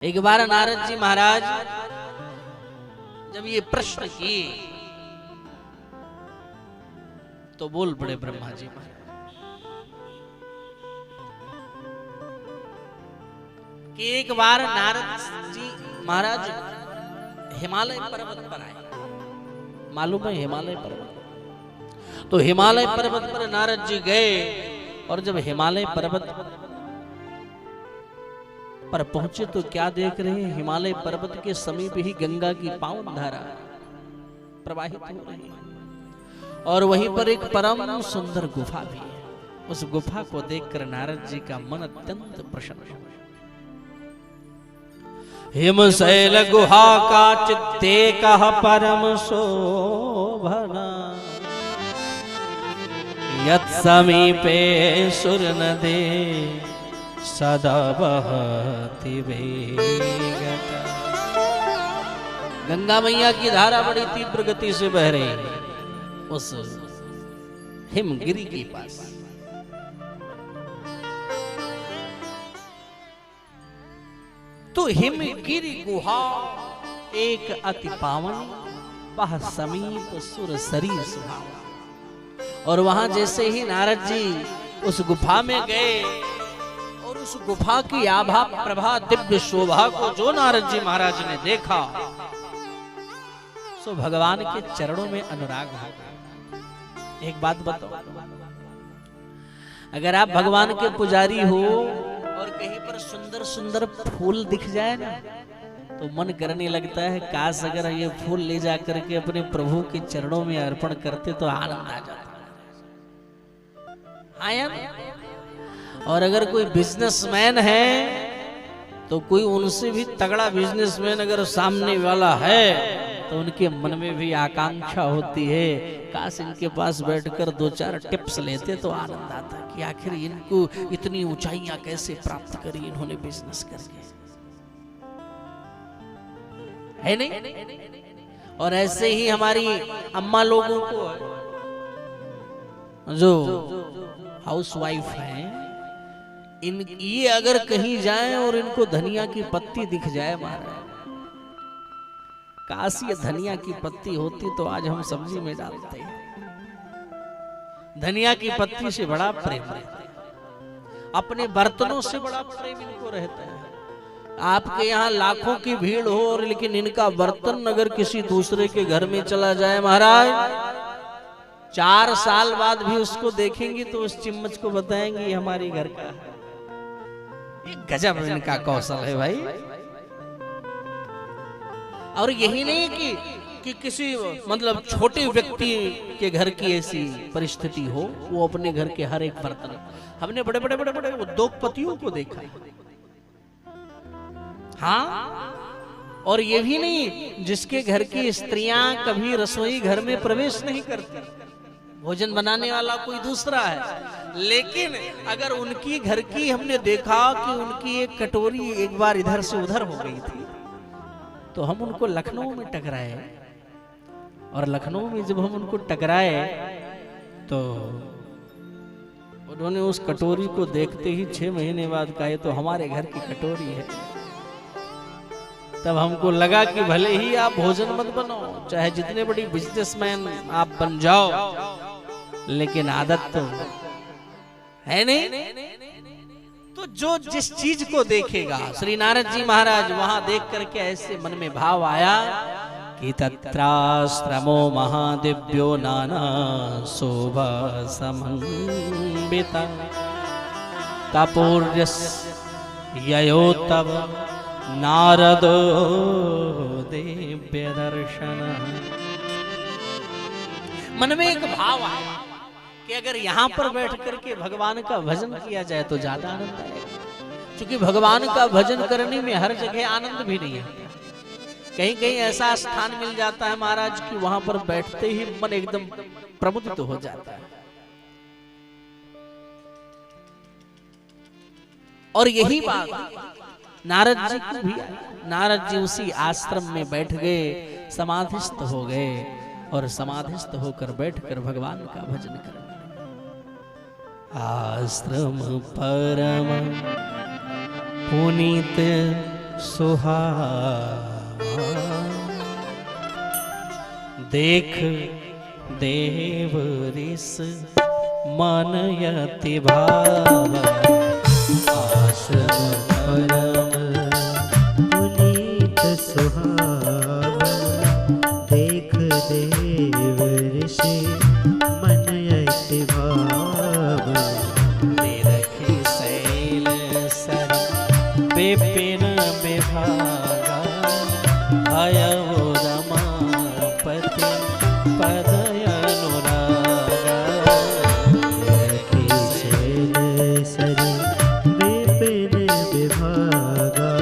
एक बार नारद जी महाराज जब ये प्रश्न किए तो बोल पड़े ब्रह्मा जी महाराज कि एक बार नारद जी महाराज हिमालय पर्वत पर आए। मालूम है हिमालय पर्वत? तो हिमालय पर्वत पर नारद जी गए और जब हिमालय पर्वत पर पहुंचे तो क्या देख रहे हैं? हिमालय पर्वत के समीप ही गंगा की पावन धारा प्रवाहित हो रही है और वहीं पर एक परम सुंदर गुफा भी है। उस गुफा को देखकर नारद जी का मन अत्यंत प्रसन्न हुआ। हिमशैल गुहा का चित्ते कह परम शोभना, यत् समीपे सुर नदे सदा बहती वेगता। गंगा मैया की धारा बड़ी तीव्र गति से बह रही है उस हिमगिरी के पास। तो हिमगिरी गुहा एक अति पावन, वह समीप सुर सरी सुहावा। और वहां जैसे ही नारद जी उस गुफा में गए और उस गुफा की आभा प्रभा दिव्य शोभा को जो नारद जी महाराज ने देखा सो भगवान के चरणों में अनुराग हो गया। एक बात बताओ, अगर आप भगवान के पुजारी हो और कहीं पर सुंदर सुंदर फूल दिख जाए ना तो मन करने लगता है काश अगर ये फूल ले जा करके अपने प्रभु के चरणों में अर्पण करते तो आनंद आ जाता। और अगर कोई बिजनेसमैन है तो कोई उनसे भी तगड़ा बिजनेसमैन अगर सामने वाला है तो उनके मन में भी आकांक्षा होती है काश इनके पास बैठकर दो चार टिप्स लेते तो आनंद आता कि आखिर इनको इतनी ऊंचाइयां कैसे प्राप्त करी इन्होंने बिजनेस करके, है नहीं? और ऐसे ही हमारी अम्मा लोगों को जो हाउसवाइफ हैं, इन ये अगर कहीं जाएं और इनको धनिया की पत्ती दिख जाए महाराज, काश ये धनिया की पत्ती होती तो आज हम सब्जी में डालते हैं। धनिया की पत्ती से बड़ा प्रेम रहता है, अपने बर्तनों से बड़ा प्रेम इनको रहता है। आपके यहाँ लाखों की भीड़ हो और लेकिन इनका बर्तन अगर किसी दूसरे के घर में चला जाए महाराज, 4 साल बाद भी उसको देखेंगे तो उस चिम्मच को बताएंगे ये हमारे घर का है। गजब इनका कौशल है भाई। और यही नहीं कि किसी मतलब छोटे व्यक्ति के घर की ऐसी परिस्थिति हो, वो अपने घर के हर एक बर्तन, हमने बड़े बड़े बड़े बड़े उद्योगपतियों को देखा है। हाँ, और ये भी नहीं जिसके घर की स्त्रियां कभी रसोई घर में प्रवेश नहीं करती, भोजन बनाने वाला कोई दूसरा है, लेकिन अगर उनकी घर की हमने देखा कि उनकी एक कटोरी एक बार इधर से उधर हो गई थी तो हम उनको लखनऊ में टकराए, और लखनऊ में जब हम उनको टकराए तो उन्होंने उस कटोरी को देखते ही 6 महीने बाद कहा तो हमारे घर की कटोरी है। तब हमको लगा कि भले ही आप भोजन मत बनाओ, चाहे जितने बड़ी बिजनेसमैन आप बन जाओ, लेकिन आदत तो है नहीं। तो जो जिस चीज को देखेगा, श्री नारद जी महाराज वहां देख करके ऐसे मन में भाव आया कि तत्राश्रमो महादिव्यो नाना शोभा समन्विता तपोर्यस ययो तव नारदो दिव्य दर्शन। मन में एक भाव आया कि अगर यहाँ पर बैठ करके भगवान का भजन किया जाए तो ज्यादा आनंद आएगा, क्योंकि भगवान का भजन करने में हर जगह आनंद भी नहीं है। कहीं कहीं ऐसा स्थान मिल जाता है महाराज कि वहां पर बैठते ही मन एकदम प्रमुदित हो जाता है। और यही बात नारद जी को भी आई। नारद जी उसी आश्रम में बैठ गए, समाधिस्थ हो गए और समाधिस्थ होकर बैठकर भगवान का भजन करने। आश्रम परम पुनीत सुहावा देख देव ऋष मन यति भावा आश्रम परम पुनीत सुहावा देख देव ऋषि मन यति भावा निरखि शैल सर विपिन विभागा भयउ रमापति पद अनुरागा निरखि शैल सरि विपिन विभागा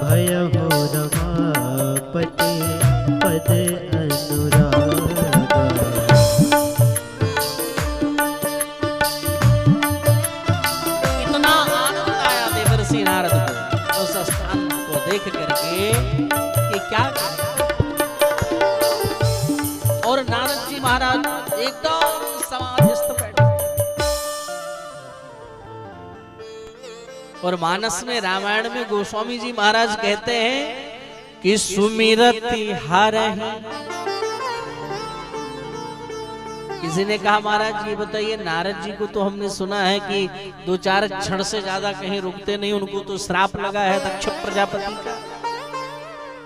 भयउ रमापति पद अनुरागा। इतना आनंद आया देवर्षि नारद को उस स्थान को देख करके कि क्या करें। और नारद जी महाराज एकदम समाधिस्थ बैठे और मानस में रामायण में गोस्वामी जी महाराज कहते हैं कि सुमिरति हरहि। किसी ने कहा महाराज ये बताइए नारद जी को तो हमने सुना है कि 2-4 क्षण से ज्यादा कहीं रुकते नहीं, उनको तो श्राप लगा है दक्ष प्रजापति का,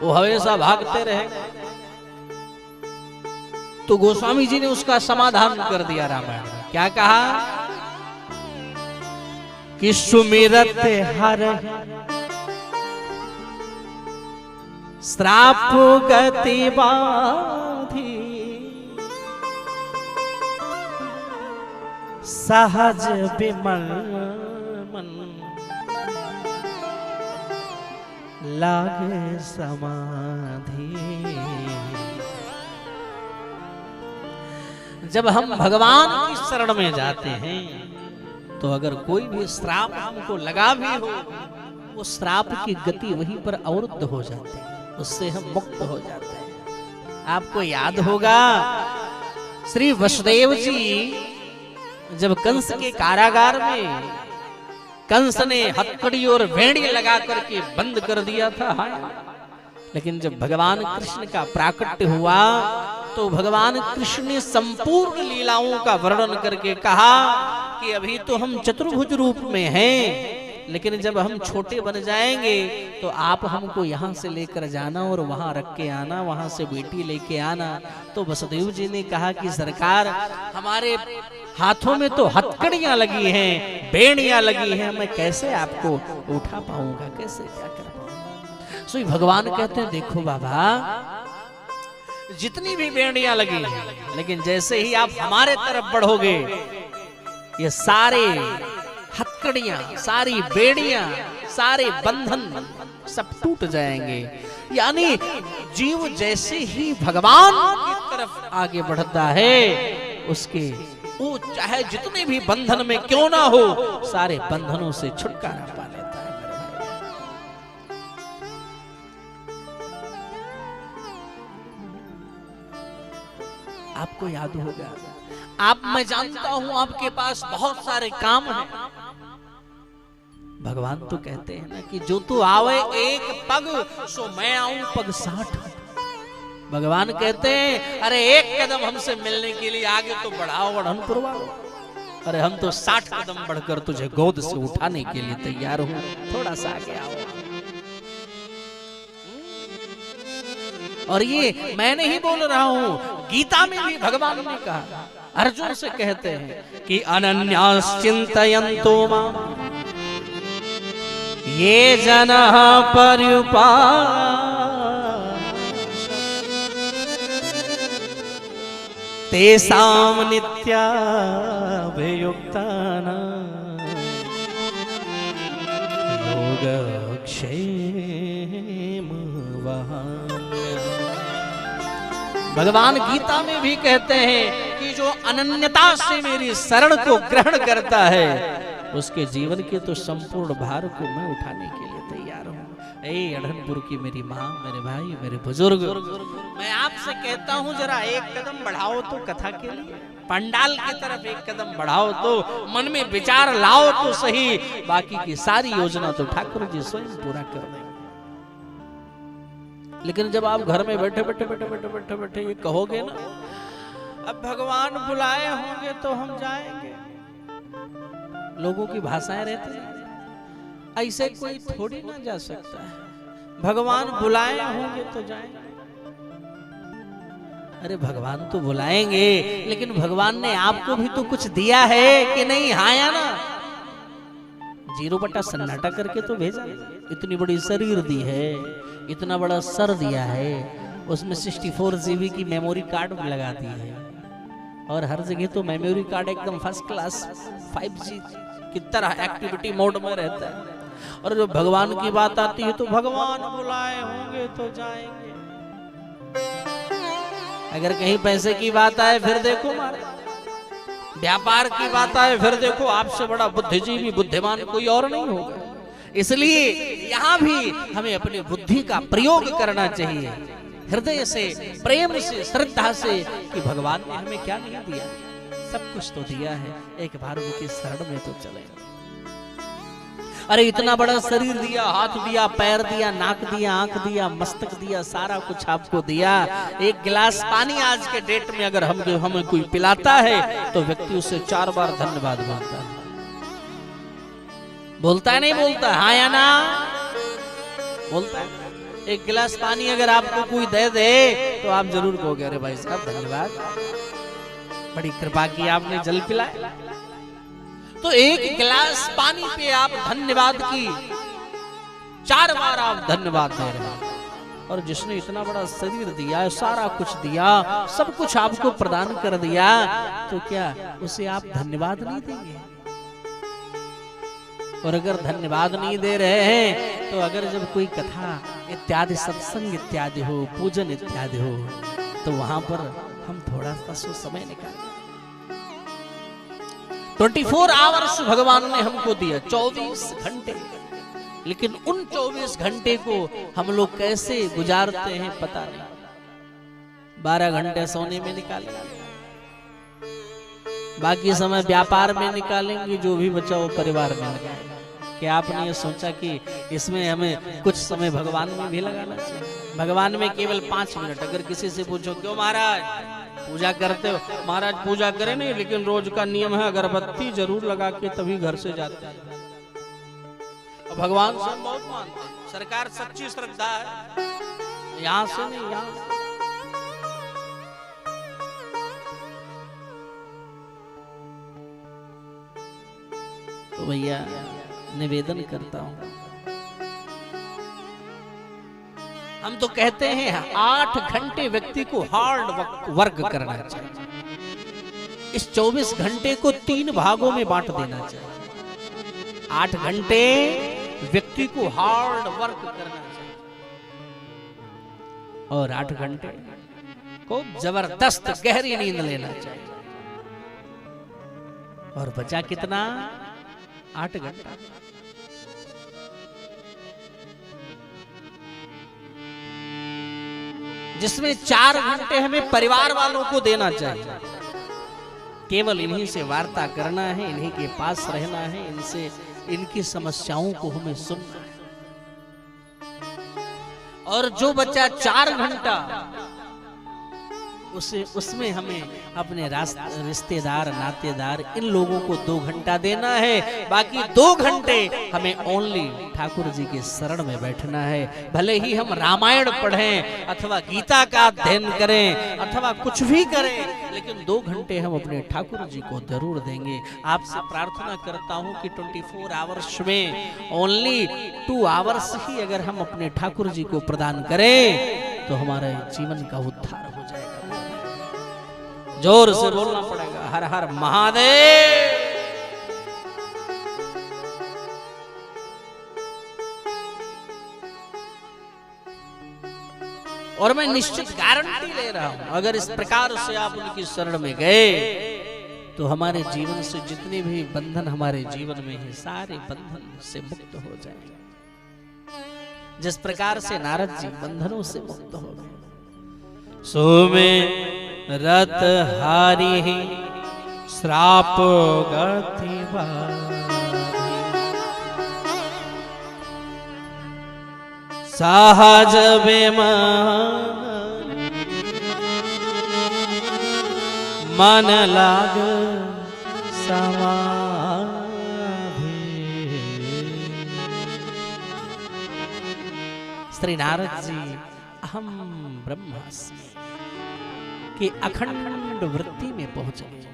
वो हमेशा भागते रहे। तो गोस्वामी जी ने उसका समाधान कर दिया रामायण में। क्या कहा कि सुमिरत हरहि श्राप गति बाधी सहज विमल मन लागे समाधि। जब हम भगवान की शरण में जाते हैं तो अगर कोई भी श्राप हमको लगा भी हो, वो श्राप की गति वहीं पर अवरुद्ध हो जाती है, उससे हम मुक्त हो जाते हैं। आपको याद होगा श्री वसुदेव जी जब कंस के कारागार में कंस ने हथकड़ी और भेड़ी लगा करके बंद कर दिया था, लेकिन जब भगवान कृष्ण का प्राकट्य हुआ तो भगवान कृष्ण ने संपूर्ण लीलाओं का वर्णन करके कहा कि अभी तो हम चतुर्भुज रूप में हैं, लेकिन जब हम छोटे बन जाएंगे तो आप हमको यहाँ से लेकर जाना और वहाँ रख के आना, वहाँ से बेटी लेके आना। तो वसुदेव जी ने कहा कि सरकार हमारे हाथों में तो हथकड़ियां लगी हैं, बेड़ियां लगी हैं, मैं कैसे आपको उठा पाऊंगा, कैसे क्या कर पाऊंगा। सो भगवान कहते हैं देखो बाबा जितनी भी बेड़ियां लगी हैं, लेकिन जैसे ही आप हमारे तरफ बढ़ोगे ये सारे हथकड़ियां, सारी बेड़ियां, सारे बंधन सब टूट जाएंगे। यानी जीव जैसे ही भगवान की तरफ आगे बढ़ता है उसके वो चाहे जितने भी बंधन में क्यों ना हो सारे बंधनों से छुटकारा पा लेता है मेरे भाई। आपको याद होगा मैं जानता हूं आपके पास बहुत सारे काम हैं। भगवान तो कहते हैं ना कि जो तू आवे एक पग सो मैं आऊं पग 60। भगवान कहते हैं अरे एक कदम हमसे मिलने के लिए आगे तो बढ़ाओ बढ़न पुरवाओ। अरे हम तो 60 कदम बढ़कर तुझे गोद से उठाने के लिए तैयार हूं, थोड़ा सा आगे आओ। और ये मैं नहीं बोल रहा हूं, गीता में भी भगवान ने कहा, अर्जुन से कहते हैं कि अनन्यास चिंतयन्तो माम ये जनः पर्युपासते तेषां नित्याभियुक्तानां योगक्षेमवहाम्यहम्। भगवान गीता में भी कहते हैं कि जो अनन्यता से मेरी शरण को ग्रहण करता है उसके जीवन के तो संपूर्ण भार को मैं उठाने के लिए तैयार हूँ। ए अढ़नपुर की मेरी माँ, मेरे भाई, मेरे बुजुर्ग, मैं आपसे कहता हूँ जरा एक कदम बढ़ाओ तो कथा के लिए, पंडाल की तरफ एक कदम बढ़ाओ तो मन में विचार लाओ तो सही, बाकी की सारी योजना तो ठाकुर जी स्वयं पूरा कर देंगे। लेकिन जब आप घर में बैठे बैठे बैठे बैठे बैठे बैठे ये कहोगे ना, अब भगवान बुलाए होंगे तो हम जाएंगे, लोगों की भाषाएं रहती हैं, ऐसे कोई थोड़ी ना जा सकता है। भगवान बुलाए होंगे तो जाएंगे। अरे भगवान तो बुलाएंगे, लेकिन भगवान ने आपको भी तो कुछ दिया है कि नहीं? हाँ या ना? 0 सन्नाटा करके तो भेजा। इतनी बड़ी शरीर दी है, इतना बड़ा सर दिया है, उसमें 64 GB की मेमोरी कार्ड लगा दी है, और हर जगह तो मेमोरी कार्ड एकदम फर्स्ट क्लास 5G की तरह एक्टिविटी मोड में रहता है। और जब भगवान की बात आती है तो भगवान बुलाए होंगे तो जाएंगे। अगर कहीं पैसे की बात आए फिर देखो महाराज, व्यापार की बात आए फिर देखो, आपसे बड़ा बुद्धिजीवी बुद्धिमान कोई और नहीं होगा। इसलिए यहाँ भी हमें अपनी बुद्धि का प्रयोग करना चाहिए, हृदय से, प्रेम से, श्रद्धा से, कि भगवान ने हमें क्या नहीं दिया, सब कुछ तो दिया है, एक बार उनके शरण में तो चले। अरे इतना बड़ा शरीर दिया, हाथ दिया, पैर दिया, नाक दिया, आंख दिया, मस्तक दिया, सारा कुछ आपको दिया। एक गिलास पानी आज के डेट में अगर हमें कोई पिलाता है तो व्यक्ति उसे 4 बार धन्यवाद मानता है। बोलता है नहीं बोलता? हाँ या ना? बोलता है। एक गिलास पानी अगर आपको कोई दे दे तो आप जरूर कहोगे अरे भाई साहब धन्यवाद, बड़ी कृपा की, आपने जल पिलाया। तो एक गिलास पानी पे आप धन्यवाद की 4 बार आप धन्यवाद दे रहे हैं। और जिसने इतना बड़ा शरीर दिया, सारा कुछ दिया, सब कुछ आपको प्रदान कर दिया, तो क्या उसे आप धन्यवाद नहीं देंगे? और अगर धन्यवाद नहीं दे रहे हैं तो अगर जब कोई कथा इत्यादि, सत्संग इत्यादि हो, पूजन इत्यादि हो, तो वहां पर हम थोड़ा सा समय निकालें। 24 आवर्स भगवान ने हमको दिया, 24 घंटे, लेकिन उन 24 घंटे को हम लोग कैसे गुजारते हैं पता नहीं। 12 घंटे सोने में निकालेंगे, बाकी समय व्यापार में निकालेंगे, जो भी बचा वो परिवार में लगाएंगे। क्या आपने ये सोचा कि इसमें हमें कुछ समय भगवान में भी लगाना चाहिए? भगवान में केवल 5 मिनट। अगर किसी से पूछो क्यों महाराज पूजा करते हो? महाराज पूजा करें नहीं, लेकिन रोज का नियम है अगरबत्ती जरूर लगा के तभी घर से जाते हैं। भगवान से बहुत मानते हैं, सरकार सच्ची श्रद्धा है, यहाँ से नहीं, यहाँ से। तो भैया निवेदन करता हूं, हम तो कहते हैं 8 घंटे व्यक्ति को हार्ड वर्क करना चाहिए। इस 24 घंटे को 3 भागों में बांट देना चाहिए। 8 घंटे व्यक्ति को हार्ड वर्क करना चाहिए और 8 घंटे को जबरदस्त गहरी नींद लेना चाहिए। और बचा कितना? 8 घंटा। जिसमें 4 घंटे हमें परिवार वालों को देना चाहिए। केवल इन्हीं से वार्ता करना है, इन्हीं के पास रहना है, इनसे इनकी समस्याओं को हमें सुनना है। और जो बचा 4 घंटा उसमें हमें अपने रिश्तेदार, नातेदार, इन लोगों को 2 घंटा देना है। बाकी 2 घंटे हमें ओनली ठाकुर जी के शरण में बैठना है। भले ही हम रामायण पढ़ें अथवा गीता का अध्ययन करें अथवा कुछ भी करें, लेकिन 2 घंटे हम अपने ठाकुर जी को जरूर देंगे। आपसे प्रार्थना करता हूं कि 24 आवर्स में ओनली 2 आवर्स ही अगर हम अपने ठाकुर जी को प्रदान करें तो हमारे जीवन का उद्धार हो जाएगा। जोर से बोलना पड़ेगा, हर हर महादेव। और मैं निश्चित गारंटी ले रहा हूं, अगर इस प्रकार से आप उनकी शरण में गए तो हमारे जीवन से जितने भी बंधन हमारे जीवन में है, सारे बंधन से मुक्त हो जाएंगे। जिस प्रकार से नारद जी बंधनों से मुक्त हो गए। सो में रत हारी श्राप गति सहज बेमान मन लाग समाधि। श्री नारद जी अहम ब्रह्मास्मि की अखंड वृत्ति में पहुंच गए।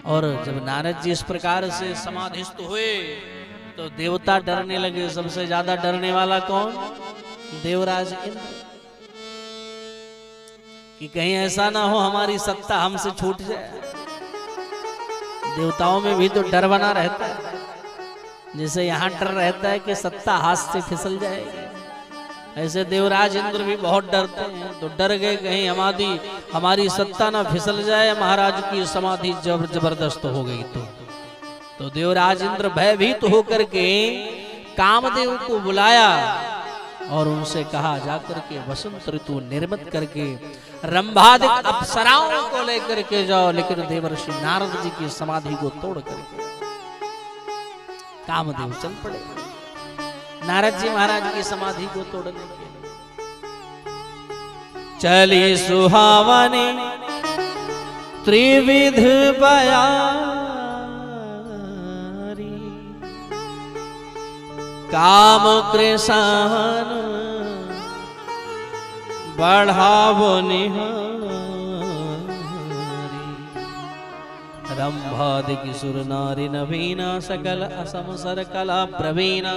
और जब नारद जी इस प्रकार से समाधिस्थ हुए तो देवता डरने लगे। सबसे ज्यादा डरने वाला कौन? देवराज इंद्र, कि कहीं ऐसा ना हो हमारी सत्ता हमसे छूट जाए। देवताओं में भी तो डर बना रहता है, जैसे यहाँ डर रहता है कि सत्ता हाथ से फिसल जाएगी, ऐसे देवराज इंद्र भी बहुत डरते हैं। तो डर गए कहीं हमारी सत्ता ना फिसल जाए, महाराज की समाधि जबरदस्त हो गई तो देवराज इंद्र भयभीत होकर के कामदेव को बुलाया और उनसे कहा जाकर के वसंत ऋतु निर्मित करके रंभादिक अप्सराओं को लेकर के जाओ। लेकिन देवर्षि नारद जी की समाधि को तोड़ करके कामदेव चल पड़े नारद जी महाराज की समाधि को तोड़ने के लिए। चली सुहावनी त्रिविध बयारी, काम कृष्ण बढ़ावो निहारी। रंभादिक सुर नारी नवीना सकल असमसर कला प्रवीणा।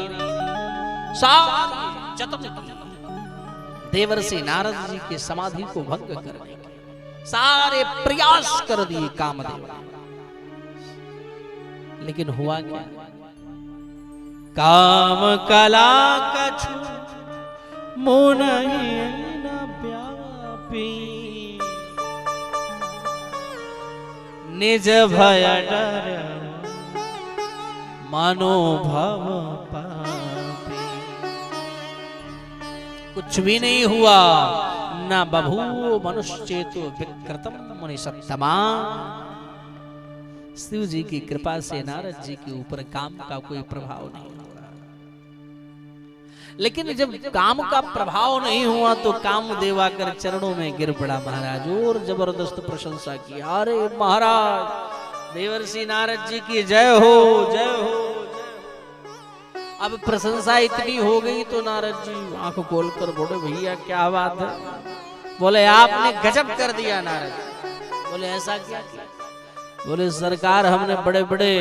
देवर्षि नारद जी के समाधि को भंग करने के सारे प्रयास कर दिए कामदेव, लेकिन हुआ क्या? काम कला कछु मोन व्यापी, निज भय डर मनोभव पापी। कुछ भी नहीं हुआ, न बभू मनुष्येतु विकृतम मुनि सत्तमा। शिव जी की कृपा से नारद जी के ऊपर काम का कोई प्रभाव नहीं हुआ। लेकिन जब काम का प्रभाव नहीं हुआ तो कामदेव आकर चरणों में गिर पड़ा महाराज और जबरदस्त प्रशंसा की। अरे महाराज देवर्षि नारद जी की जय हो, जय हो। अब प्रशंसा इतनी हो गई तो नारद जी आंख खोलकर बोले भैया क्या बात है? बोले आपने गजब कर दिया नारद। बोले ऐसा क्या किया? बोले सरकार हमने बड़े बड़े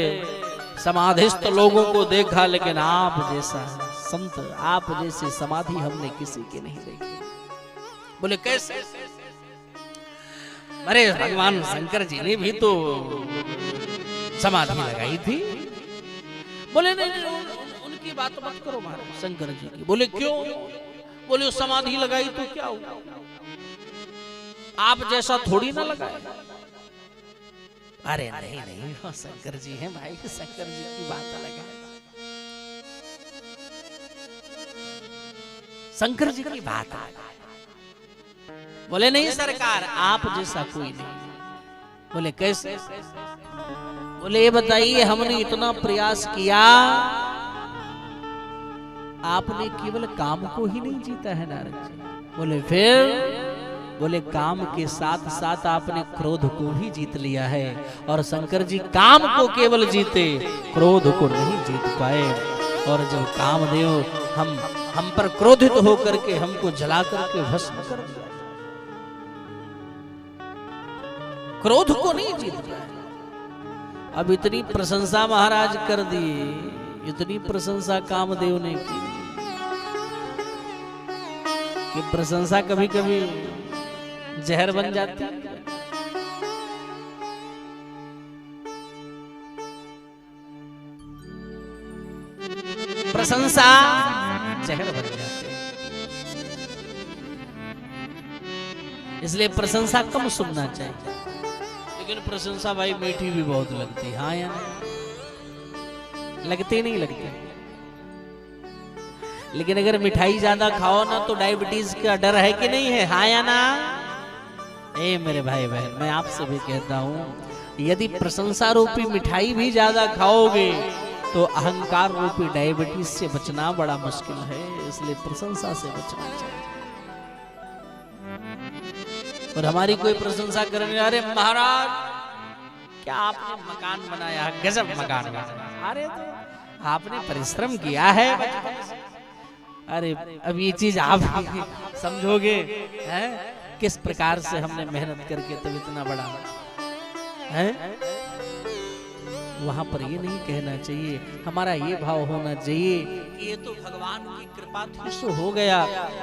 समाधिस्थ लोगों को देखा, लेकिन आप जैसा संत, आप जैसी समाधि हमने किसी की नहीं देखी। बोले कैसे? अरे भगवान शंकर जी ने भी तो समाधि लगाई थी। बोले नहीं, उनकी बात मत करो महाराज, शंकर जी की। बोले क्यों? बोले समाधि लगाई तो क्या हुआ? आप जैसा थोड़ी ना लगाए। अरे नहीं नहीं, शंकर जी हैं भाई, शंकर जी की बात अलग है। शंकर जी की बात है। बोले नहीं सरकार, आप जैसा कोई नहीं। बोले कैसे? बोले ये बताइए, हमने इतना प्रयास किया, आपने केवल काम को ही नहीं जीता है नारद जी। बोले फिर? बोले काम के साथ साथ आपने क्रोध को भी जीत लिया है। और शंकर जी काम को केवल जीते, क्रोध को नहीं जीत पाए। और जब कामदेव हम पर क्रोधित होकर के हमको जला करके भस्म कर दिया, क्रोध को नहीं जीत पाए। अब इतनी प्रशंसा महाराज कर दी, इतनी प्रशंसा कामदेव ने की कि प्रशंसा कभी कभी जहर बन जाती है। प्रशंसा जहर बन जाती है। इसलिए प्रशंसा कम सुनना चाहिए। लेकिन प्रशंसा भाई मीठी भी बहुत लगती है। हाँ या नहीं? लगती नहीं लगती। लेकिन अगर मिठाई ज्यादा खाओ ना तो डायबिटीज का डर है कि नहीं है? हाँ या ना? ए मेरे भाई बहन, मैं आपसे भी कहता हूं, यदि प्रशंसा रूपी मिठाई भी ज्यादा खाओगे तो अहंकार रूपी डायबिटीज से बचना बड़ा मुश्किल है, इसलिए प्रशंसा से बचना चाहिए। और हमारी कोई प्रशंसा करने, अरे महाराज क्या आपने मकान बनाया, गजब मकान बनाया, अरे तो आपने परिश्रम किया है बचपन से। अरे अब ये चीज आप समझोगे हैं किस प्रकार से हमने मेहनत करके तब इतना बड़ा है। वहां पर ये नहीं कहना चाहिए, हमारा ये भाव होना चाहिए कि ये तो भगवान की कृपा थी सो हो गया,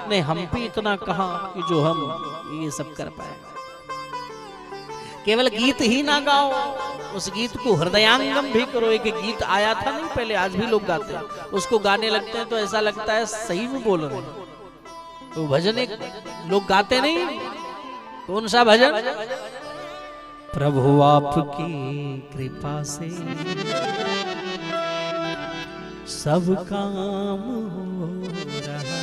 नहीं हम भी इतना कहां कि जो हम ये सब कर पाए। केवल गीत ही ना गाओ, उस गीत को हृदयांगम भी करो। एक गीत आया था नहीं पहले, आज भी लोग गाते हैं, उसको गाने लगते हैं तो ऐसा लगता है सही में बोल रहे हैं। तो भजन एक लोग गाते नहीं, कौन सा भजन? प्रभु आपकी कृपा से सब काम हो रहा,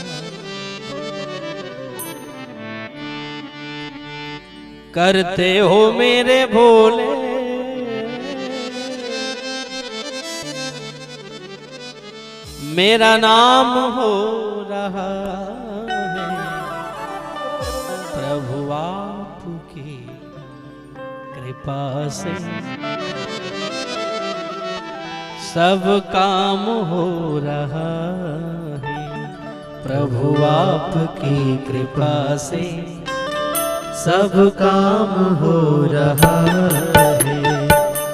करते हो मेरे भोले मेरा नाम हो रहा है। प्रभु आपकी कृपा से सब काम हो रहा है। प्रभु आपकी कृपा से सब काम हो रहा है।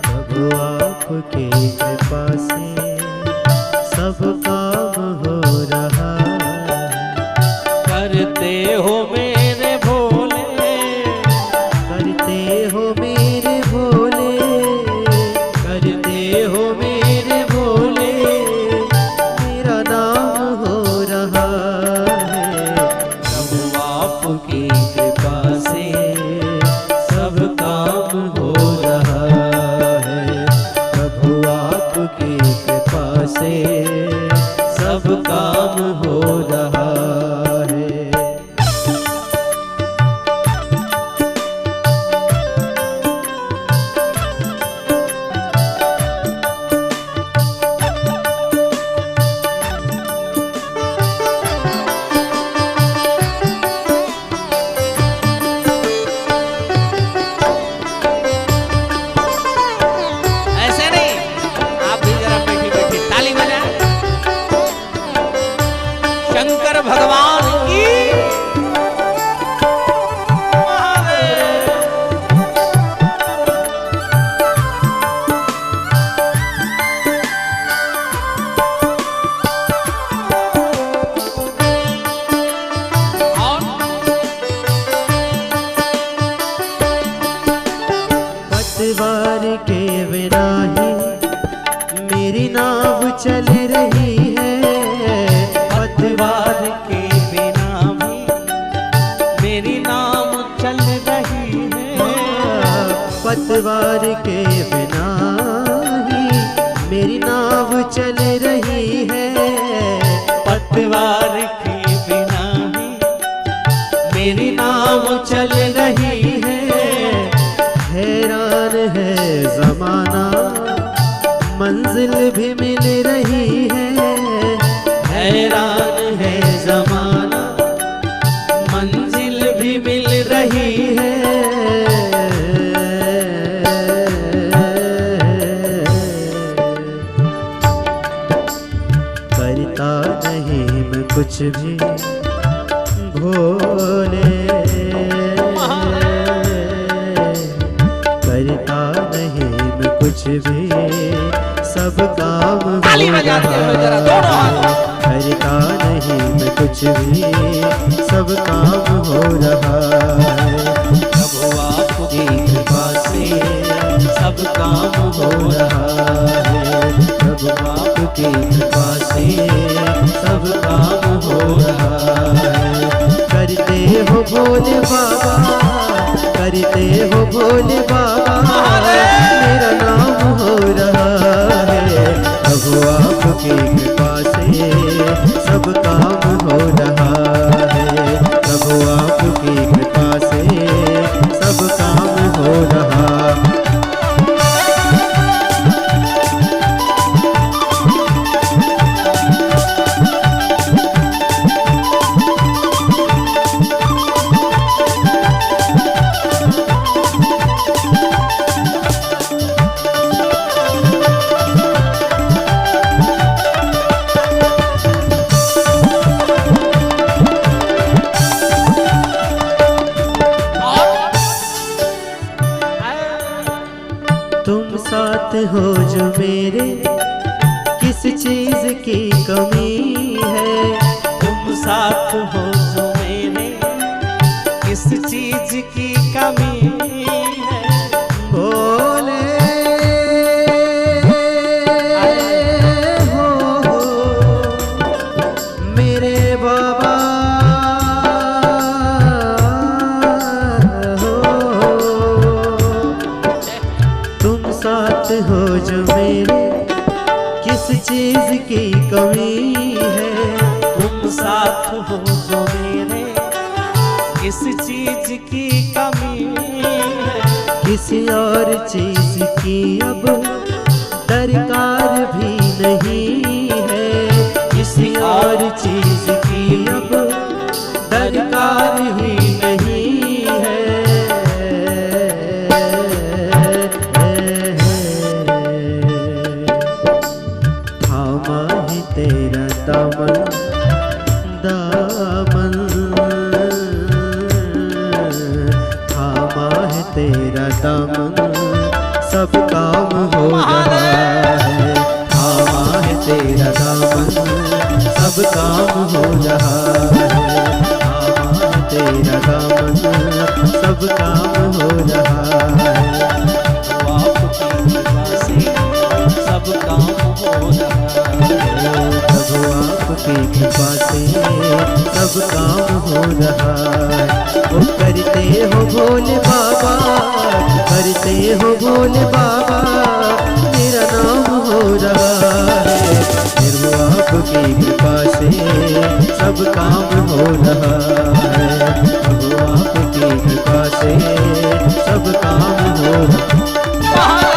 प्रभु आपकी कृपा से सब काम हो रहा है। करते हो मेरे भोले, करते हो मेरे भोले, करते हो मेरे भोले मेरा नाम हो रहा है। प्रभु आपकी कृपा से सब काम हो रहा है। प्रभु आपकी कृपा से सब काम हो रहा है। ऐसे नहीं, आप भी जरा बैठी बैठी ताली बजाएं। शंकर भगवान की पतवार के बिना ही मेरी नाव चल रही है। पतवार के बिना भी मेरी नाम चल रही है। पतवार के बिना ही मेरी नाव चल रही है। पतवार के बिना ही मेरी नाम चल रही है। हैरान है जमाना मंजिल भी मिल रही है। हैरान है जमाना मंजिल भी मिल रही है। करता नहीं मैं कुछ भी भोले, करता नहीं मैं कुछ भी सब काम हो रहा है। करता नहीं मैं कुछ भी सब काम हो रहा है। प्रभु आपकी कृपा से सब काम हो रहा है। प्रभु आपकी कृपा से सब काम हो रहा है। करते हो भोले बाबा, करते हो भोले बाबा मेरा नाम हो रहा है। प्रभु आपकी कृपा से सब काम हो रहा है। प्रभु आपकी कृपा से सब काम हो रहा है। हो जो मेरे किस चीज की कमी है। तुम साथ हो जो मेरे किस चीज की कमी है। बोले हो मेरे बाबा हो, तुम साथ हो जो मेरे किस चीज की कमी है। तुम साथ हो जो मेरे किस चीज की कमी है। किसी और चीज की अब दरकार भी नहीं है। किसी और चीज की अब दरकार ही नहीं है। थामा है तेरा दामन दामन, थामा है तेरा दामन सब काम हो रहा है। थामा है तेरा दामन सब काम हो रहा है। थामा है तेरा दामन सब काम हो रहा है। सब काम हो रहा है। प्रभु आपकी कृपा से सब काम हो रहा है। वो करते हो भोले बाबा, करते हो भोले बाबा, मेरा नाम हो रहा है। प्रभु आपकी कृपा से सब काम हो रहा है। प्रभु आपकी कृपा से सब काम हो रहा है।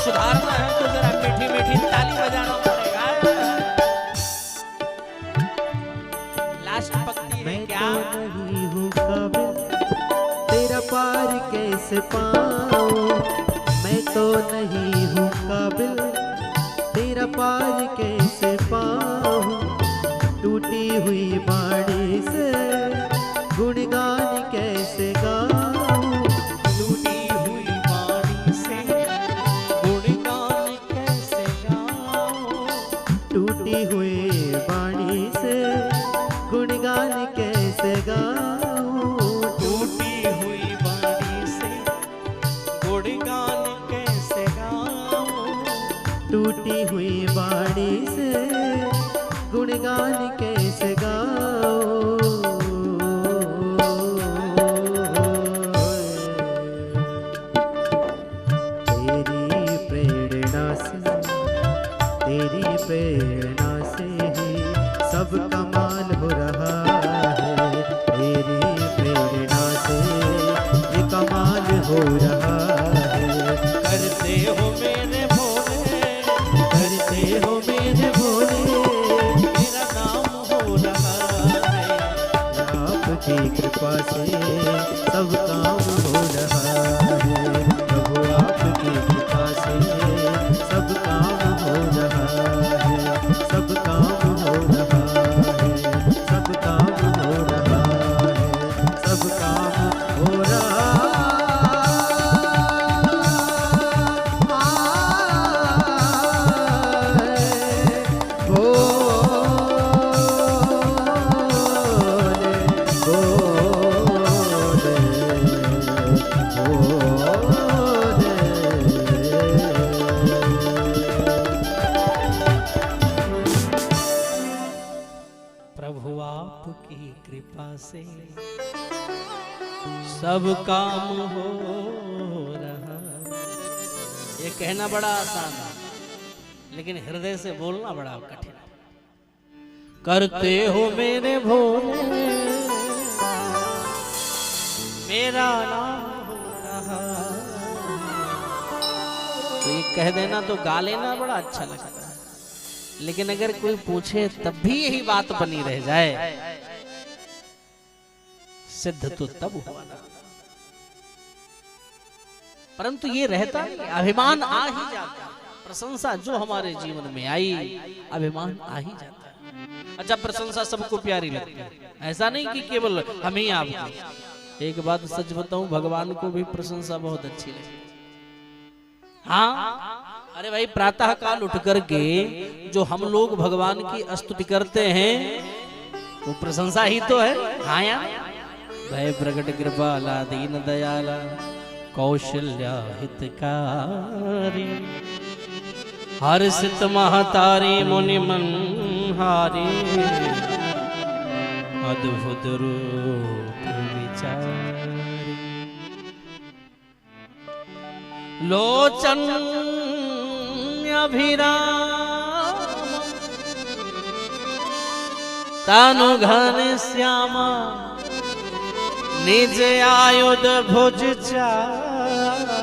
सुधारना है तो जरा मीठी मीठी ताली बजाना पड़ेगा। लास्ट पंक्ति है मैं क्या? तो नहीं हूँ काबिल तेरा पार कैसे पाऊँ। मैं तो नहीं हूँ काबिल तेरा पार कैसे पाऊँ। टूटी हुई बाणी से गुणगान कैसे गाऊँ। टूटी हुई बाणी से गुणगान कैसे गाऊं। टूटी हुई बाणी से गुणगान कैसे गाऊं। टूटी हुई बाणी से गुणगान कैसे गाऊं। टूटी हुई बाणी से गुणगान कैसे गाऊं। तेरी प्रेरणा से, तेरी प्रेरणा से ही सब कमाल हो रहा है। तेरी प्रेरणा से ये कमाल हो रहा है। करते हो मेरे भोले, करते हो मेरे भोले, मेरा नाम हो रहा है। आपकी कृपा से सब काम हो रहा है। प्रभु आपकी कृपा से सब काम हो रहा है। सब काम हो रहा है। सब काम हो रहा है। सब काम हो रहा है। प्रभु आपकी कृपा से सब काम हो रहा। ये कहना बड़ा आसान है लेकिन हृदय से बोलना बड़ा कठिन है। करते हो मेरे भोले, मेरा नाम हो रहा। तो ये कह देना तो गा लेना बड़ा अच्छा लगता है, लेकिन अगर कोई पूछे तब भी यही बात बनी रह जाए, सिद्ध तो तब हुआ ना। परंतु ये रहता नहीं, अभिमान आ ही जाता है। प्रशंसा जो हमारे जीवन में आई, अभिमान आ ही जाता है। अच्छा, प्रशंसा सबको प्यारी लगती है, ऐसा नहीं कि केवल हम ही आपको। एक बात सच बताऊं, भगवान को भी प्रशंसा बहुत अच्छी लगती। हाँ, अरे भाई, प्रातः काल उठ करके जो हम लोग भगवान की स्तुति करते हैं वो प्रशंसा ही तो है। हाँ यार, भय प्रकट कृपाला दीन दयाला कौशल्या हितकारी हर्षित महतारी मुनि मनहारी अद्भुत रूप विचारी लोचन अभिराम तनु घन श्यामा निज आयुध भुज चारी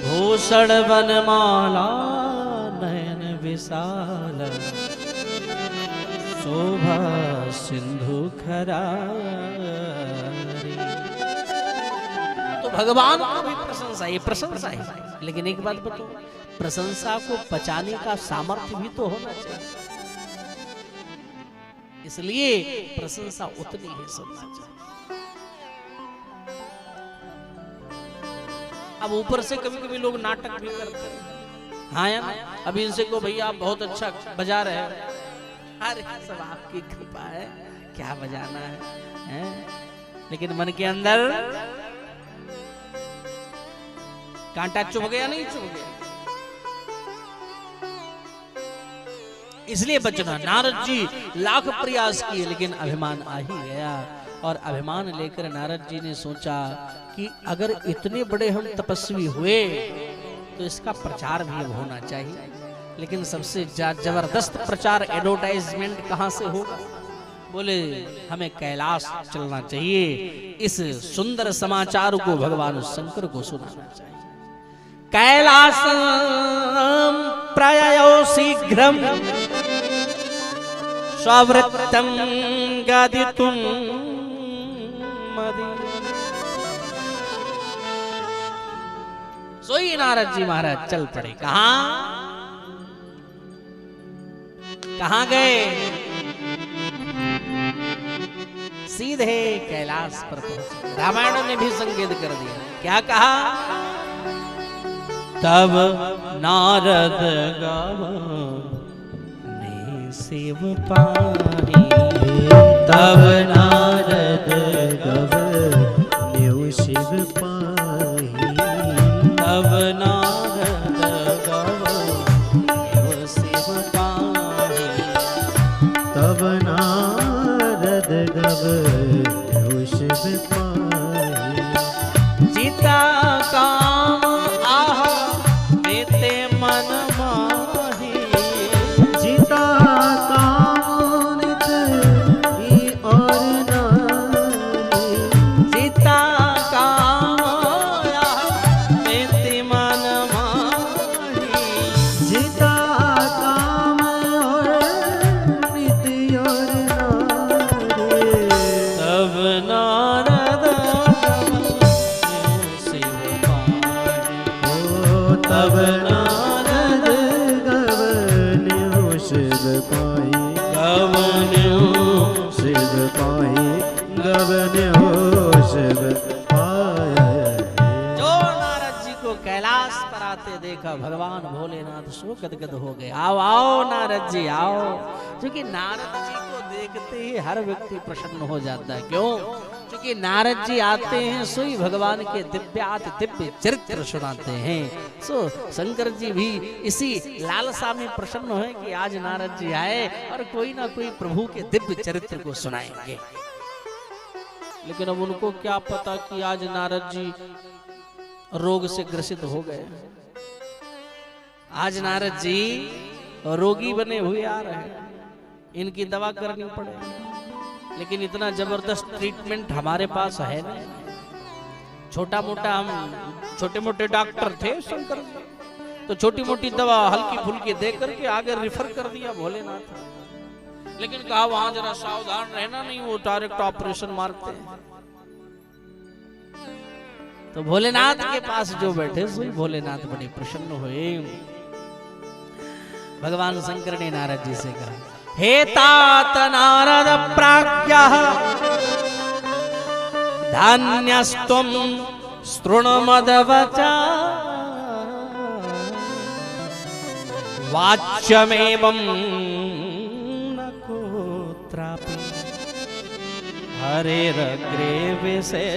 भूषण वनमाला नयन विशाल शोभा सिंधु खरारी। तो भगवान को भी प्रशंसा, ये प्रशंसा है, लेकिन एक बात बताओ, प्रशंसा को पचाने का सामर्थ्य भी तो होना चाहिए, इसलिए प्रशंसा उतनी ही सुनना चाहिए। अब ऊपर से कभी कभी लोग नाटक भी करते हैं। हाँ यार, अभी इनसे को भैया आप बहुत अच्छा बजा रहे हैं, अरे सब आपकी कृपा है, क्या बजाना है? लेकिन मन के अंदर कांटा चुभ गया, नहीं चुभ गया? इसलिए बचना। नारद जी लाख प्रयास किए, लेकिन अभिमान आ ही गया, और अभिमान लेकर नारद जी ने सोचा कि अगर इतने बड़े हम तपस्वी हुए तो इसका प्रचार भी अब होना चाहिए। लेकिन सबसे जबरदस्त प्रचार, एडवर्टाइजमेंट कहां से होगा? बोले हमें कैलाश चलना चाहिए, इस सुंदर समाचार को भगवान शंकर को सुनाना चाहिए। कैलाश प्रयायो शीघ्रम स्ववृत्तम गादितुम मदि। सोई नारद जी महाराज चल पड़े। कहां गए? सीधे कैलाश पर पहुंचे। रामायण ने भी संकेत कर दिया, क्या कहा? तब नारद गावने शिव पानी, तब नारद गवने शिव पाही, तब नारद गवने शिव पाही, तब नारद गवने शिव पाही। जीता काम आह मेते मन माही, जीता काम नित ही और नारी, जीता काम आह मेते मन माही, जीता काम और नित और नारी। तब नारद तब नारद गवन्यो शिव पाई, गवन्यो शिव पाई, गवन्यो शिव पाई। जो नारद जी को कैलाश पर आते देखा, भगवान भोलेनाथ सो गदगद हो गए। आओ आओ नारद जी आओ। क्योंकि नारद जी को देखते ही हर व्यक्ति प्रसन्न हो जाता है। क्यों? क्योंकि नारद जी आते हैं सो ही भगवान के दिव्याति दिव्य चरित्र सुनाते हैं। सो शंकर जी भी इसी लालसा में प्रसन्न है कि आज नारद जी आए और कोई ना कोई प्रभु के दिव्य चरित्र को सुनाएंगे। लेकिन अब उनको क्या पता कि आज नारद जी रोग से ग्रसित हो गए। आज नारद जी रोगी बने हुए आ रहे हैं, इनकी दवा करनी पड़ेगी। लेकिन इतना जबरदस्त ट्रीटमेंट हमारे पास है नहीं। छोटा मोटा हम छोटे मोटे डॉक्टर थे शंकर जी, तो छोटी मोटी दवा हल्की फुल्की दे करके आगे रिफर कर दिया भोलेनाथ। लेकिन कहा वहां जरा सावधान रहना, नहीं वो डायरेक्ट ऑपरेशन मारते हैं। तो भोलेनाथ के पास जो बैठे सोई भोलेनाथ बड़े प्रसन्न हुए। भगवान शंकर ने नारद जी से कहा, हे तात नारद प्राज्ञः धान्यस्त्वं शृणुमदवचा वाच्यमेवं न कोत्रापि हरेरग्रे विशेषः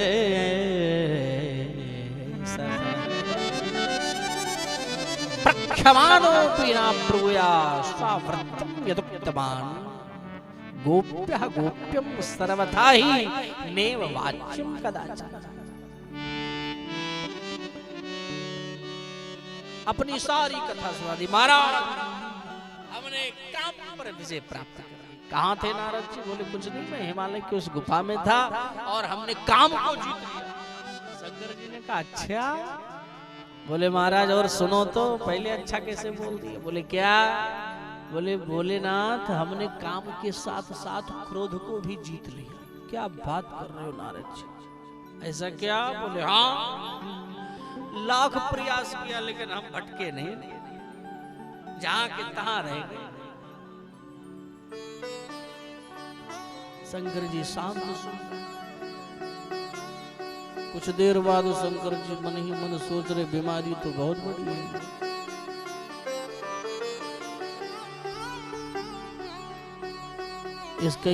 प्रक्षमाणोऽपि न ब्रूयात् स्वाव्रतं यदुक्तवान् गोप्यः गोप्यं सर्वथा हि नैव वाच्यं कदाचन। अपनी सारी कथा सुना दी। महाराज हमने काम पर विजय प्राप्त कर। कहाँ थे नारद जी? बोले कुछ नहीं, मैं हिमालय की उस गुफा में था और हमने काम को जीत लिया। शंकर जी ने कहा अच्छा? बोले महाराज और सुनो तो। पहले अच्छा कैसे बोल दिए? बोले क्या? बोले भोलेनाथ हमने काम के साथ साथ क्रोध को भी जीत लिया। क्या बात कर रहे हो नारद जी? ऐसा क्या? बोले हाँ, लाख प्रयास किया लेकिन हम भटके नहीं, जहां के तहां रह गए। शंकर जी शांत सुन। कुछ देर बाद शंकर जी मन ही मन सोच रहे बीमारी तो बहुत बड़ी है,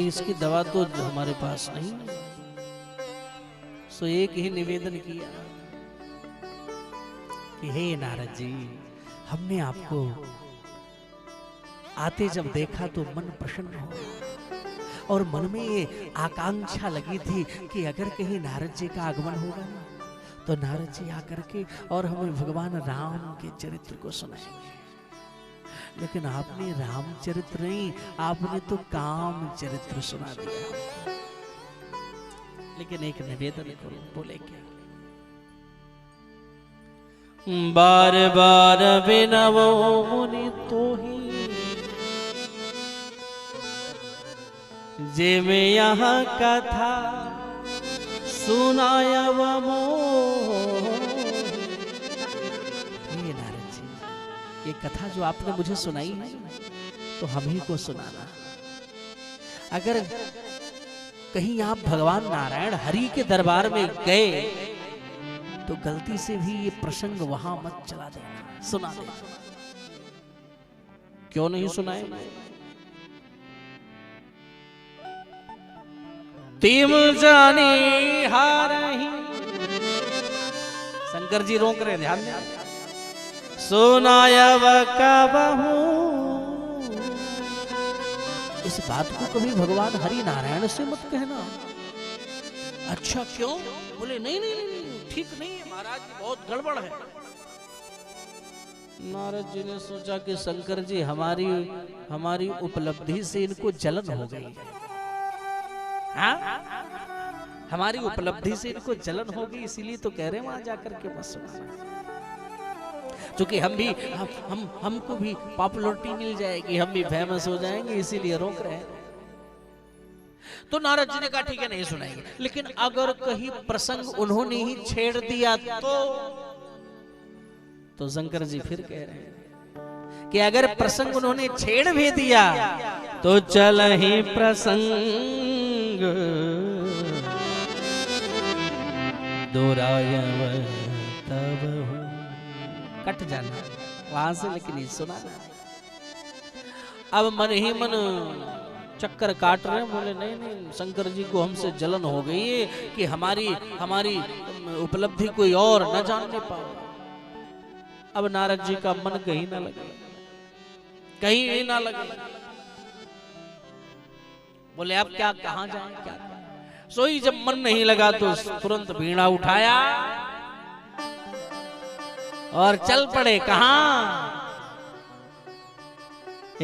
इसकी दवा तो हमारे पास नहीं। सो एक ही निवेदन किया कि हे नारद जी, हमने आपको आते जब देखा तो मन प्रसन्न हो और मन में ये आकांक्षा लगी थी कि अगर कहीं नारद जी का आगमन होगा ना तो नारद जी आकर के और हमें भगवान राम के चरित्र को सुनाएंगे। लेकिन आपने रामचरित्र नहीं, आपने तो काम चरित्र सुना दिया। लेकिन एक निवेदन करो। बोले क्या? बार बार विनवो मुनि तो ही जे में यहाँ कथा सुनाया वो। ये नारद जी, ये कथा जो आपने मुझे सुनाई है तो हम ही को सुनाना। अगर कहीं आप भगवान नारायण हरि के दरबार में गए तो गलती से भी ये प्रसंग वहां मत चला देना, सुना देना। क्यों नहीं सुनाए? तीम जानी हारही। शंकर जी रोक रहे, ध्यान दें। सुनाया वकबहू। इस बात को कभी भगवान हरि नारायण से मत कहना। अच्छा क्यों? बोले नहीं नहीं नहीं, ठीक नहीं है महाराज, बहुत गड़बड़ है। नारद जी ने सोचा कि शंकर जी हमारी उपलब्धि से इनको जलन हो गई। हाँ? हमारी उपलब्धि से इनको जलन हो गई, इसीलिए तो कह रहे हैं वहां जाकर के मत सुना। क्योंकि हमको भी पॉपुलरिटी मिल जाएगी, हम भी फेमस हो जाएंगे, इसीलिए रोक रहे हैं। तो नारद जी ने कहा ठीक है नहीं सुनाएंगे। लेकिन अगर कहीं प्रसंग उन्होंने ही छेड़ दिया तो शंकर जी फिर कह रहे हैं कि अगर प्रसंग उन्होंने छेड़ भी दिया तो चल ही प्रसंग दोराया तब कट जाना वहां से, लेकिन नहीं सुना। अब मन ही मन चक्कर काट रहे हैं। बोले नहीं नहीं, शंकर जी को हमसे जलन हो गई है कि हमारी उपलब्धि कोई और न जानने पाए। अब नारद जी का मन कहीं ना लगे, कहीं ना लगे। बोले अब क्या, कहां जाएं, क्या? सोई जब मन नहीं लगा तो तुरंत वीणा उठाया और चल पड़े। कहां?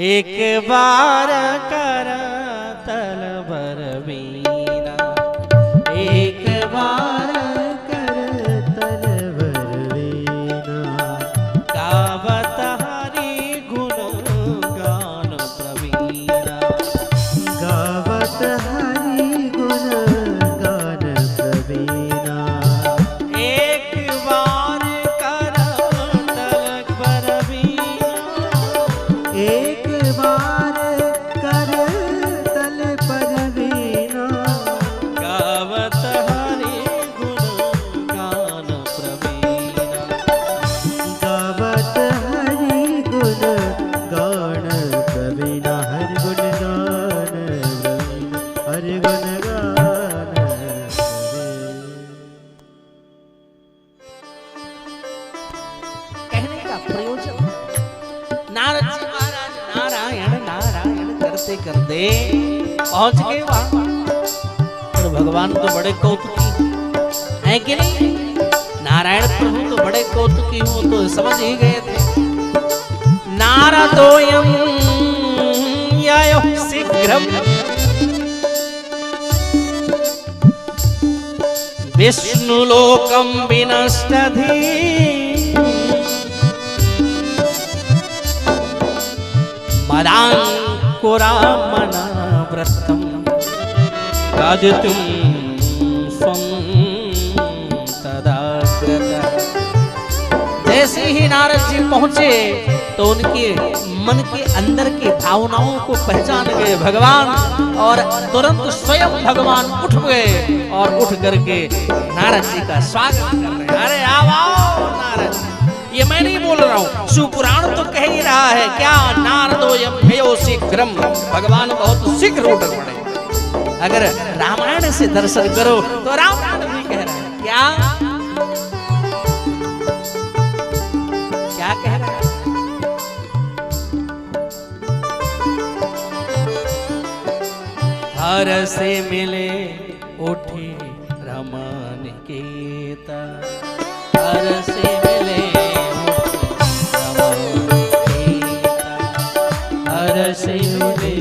एक बार कर तलवर वीणा, एक बार कर भक्ति कर दे। पहुंच गए वहां, और भगवान तो बड़े कौतुकी है कि नहीं, नारायण प्रभु तो बड़े कौतुकी हो तो समझ ही गए थे। नारदोयम यायो शीघ्रम विष्णुलोकम विनष्टधि मदांकुरामनावृत्तम कादितुं स्वं तदाग्रता। जैसे ही नारद जी पहुंचे तो उनके मन के अंदर की भावनाओं को पहचान गए भगवान, और तुरंत स्वयं भगवान उठ गए और उठ करके नारद जी का स्वागत कर रहे हैं। अरे आओ नारद, ये मैं नहीं बोल रहा हूँ, शिवपुराण तो कह ही रहा है क्या, नारदोयम भयो शीघ्रम, भगवान बहुत शीघ्र उठ पड़े। अगर रामायण से दर्शन करो तो रामायण भी कह रहा है क्या, क्या कह रहा है, हर से मिले उठे रमन केता, हर से मिले उठे रमन केता, हर से मिले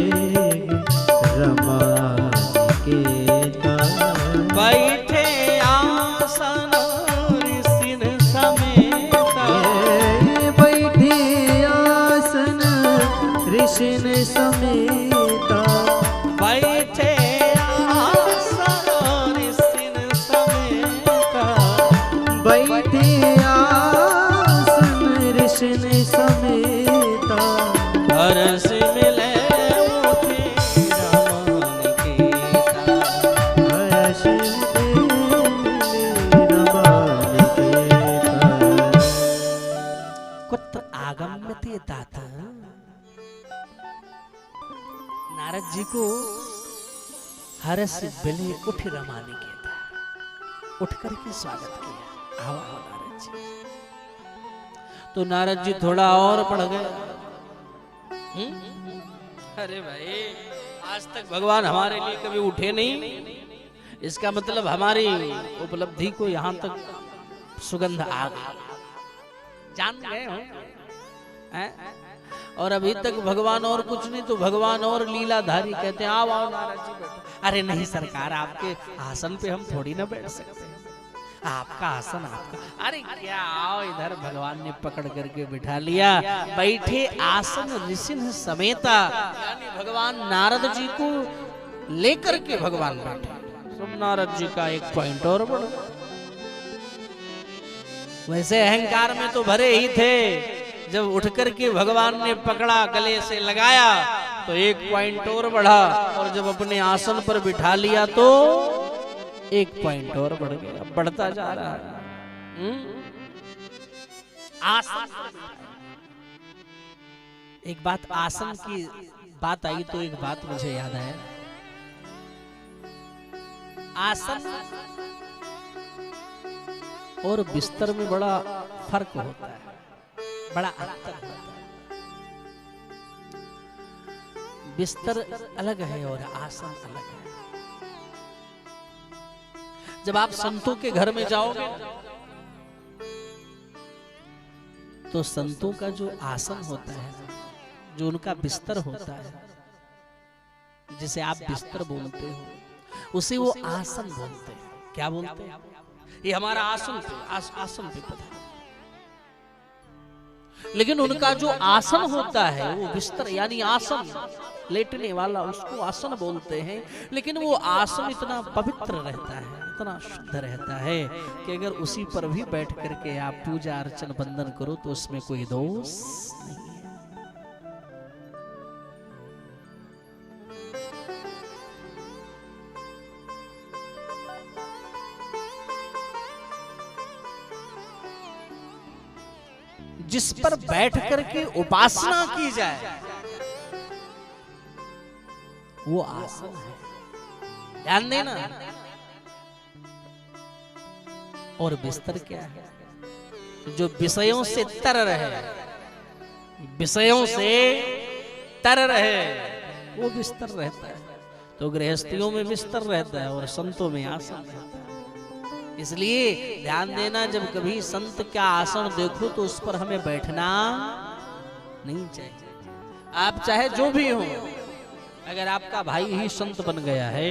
रमन केता। बैठे आसन ऋषिन समेता, बैठे आसन ऋषिन समेता, बैठे आसन ऋषिन समेता, बैठे आसन ऋषिन समेता। हर से मिले उठे रमन केता, हर से मिले रमन केता। कुत्र आगम्यते तात। नारद जी को हर्ष बिले उठ रमाने के था, उठ करके स्वागत किया। आओ आओ नारद जी। तो नारद जी थोड़ा और बढ़ गए। अरे भाई, आज तक भगवान हमारे लिए कभी उठे नहीं, इसका मतलब हमारी उपलब्धि को यहाँ तक सुगंध आ गई, जान गए हो हैं? और अभी तक भगवान और कुछ नहीं तो भगवान और लीलाधारी कहते हैं आओ आओ नारद जी बैठो। अरे नहीं सरकार, आपके आसन पे हम थोड़ी ना बैठ सकते, आपका आसन आपका। अरे क्या, आओ इधर। भगवान ने पकड़ करके बिठा लिया। बैठे आसन ऋषिन समेता, यानी भगवान नारद जी को लेकर के भगवान बैठे। तो नारद जी का एक पॉइंट और बढ़, वैसे अहंकार में तो भरे ही थे, जब उठकर के भगवान ने पकड़ा, गले से लगाया तो एक पॉइंट और बढ़ा, और जब अपने आसन पर बिठा लिया तो एक पॉइंट और बढ़ गया, बढ़ता जा रहा है। आसन, एक बात आसन की बात आई तो एक बात मुझे याद आया। आसन और बिस्तर में बड़ा फर्क होता है, बड़ा अंतर होता है। बिस्तर अलग है और आसन अलग है। जब आप संतों के घर में जाओगे तो संतों का जो आसन होता है, जो उनका बिस्तर होता है, जिसे आप बिस्तर बोलते हो, उसे वो आसन बोलते हैं। क्या बोलते हैं? ये हमारा आसन पे पता है। लेकिन उनका जो आसन होता है वो बिस्तर, यानी आसन लेटने वाला, उसको आसन बोलते हैं। लेकिन वो आसन इतना पवित्र रहता है, इतना शुद्ध रहता है कि अगर उसी पर भी बैठ करके आप पूजा अर्चन बंदन करो तो उसमें कोई दोष नहीं है। जिस पर बैठ करके उपासना की जाए वो आसन है, ध्यान देना। और बिस्तर क्या है? जो विषयों से तर रहे, विषयों से तर रहे, वो बिस्तर रहता है। तो गृहस्थियों में बिस्तर रहता है और संतों में आसन रहता है। इसलिए ध्यान देना, जब कभी संत का आसन देखो तो उस पर हमें बैठना नहीं चाहिए। आप चाहे जो भी हो, अगर आपका भाई ही संत बन गया है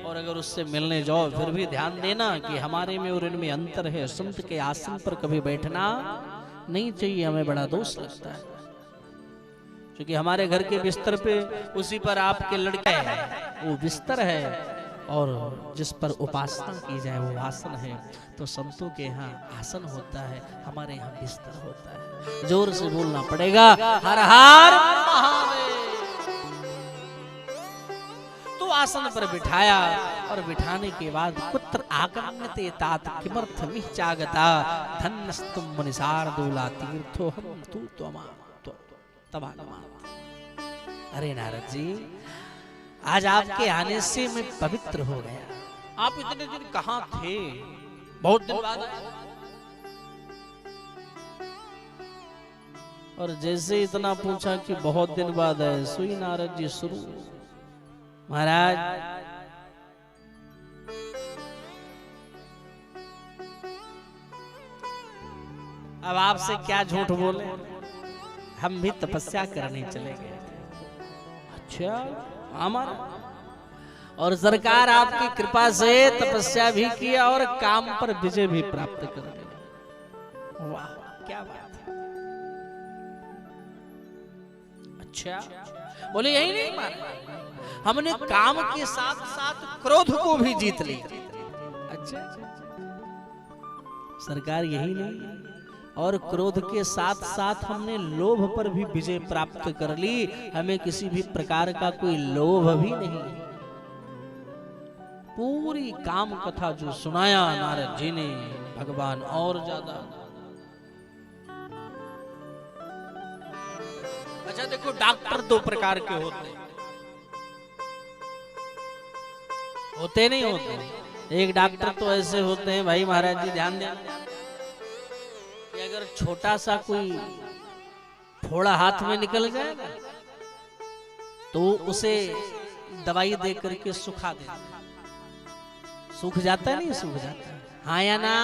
और अगर उससे मिलने जाओ, फिर भी ध्यान देना कि हमारे में और इनमें अंतर है। संत के आसन पर कभी बैठना नहीं चाहिए, हमें बड़ा दोष लगता है। क्योंकि हमारे घर के बिस्तर पे उसी पर आपके लड़के हैं, वो बिस्तर है, और जिस पर उपासना की जाए वो आसन है। तो संतों के यहाँ आसन होता है, हमारे यहाँ बिस्तर होता है। जोर से बोलना पड़ेगा, हर हर महादेव। तो आसन पर बिठाया और बिठाने के बाद पुत्र आगम्यते तात किमर्थ विचागता धन्यस्तुम मुनिसार दूला तीर्थो हम तू त्वमा तवागमा। अरे नारद जी, आज आपके आने से मैं पवित्र हो गया। आप इतने दिन कहाँ थे? बहुत दिन बाद आए। और जैसे इतना पूछा कि बहुत दिन बाद आए, सुई नारद जी शुरू। महाराज, अब आपसे क्या झूठ बोले, हम भी तपस्या करने चले गए। अच्छा, हमारा और सरकार आपकी कृपा से तपस्या भी किया और काम पर विजय भी प्राप्त कर लिया। वाह, क्या बात है। अच्छा, बोले यही नहीं मारा, हमने काम के साथ साथ क्रोध को भी जीत लिया। अच्छा, सरकार यही नहीं, और क्रोध के साथ साथ हमने लोभ पर भी विजय प्राप्त कर ली। हमें किसी भी प्रकार का कोई लोभ भी नहीं। पूरी काम कथा जो सुनाया नारद जी ने, भगवान और ज्यादा। अच्छा देखो, डॉक्टर दो प्रकार के होते नहीं होते। एक डॉक्टर तो ऐसे होते हैं, भाई महाराज जी ध्यान दें, कि अगर छोटा सा कोई फोड़ा हाथ में निकल जाए ना, तो उसे दवाई दे करके सुखा देते हैं। सूख जाता है, नहीं सूख जाता है, हाँ या ना,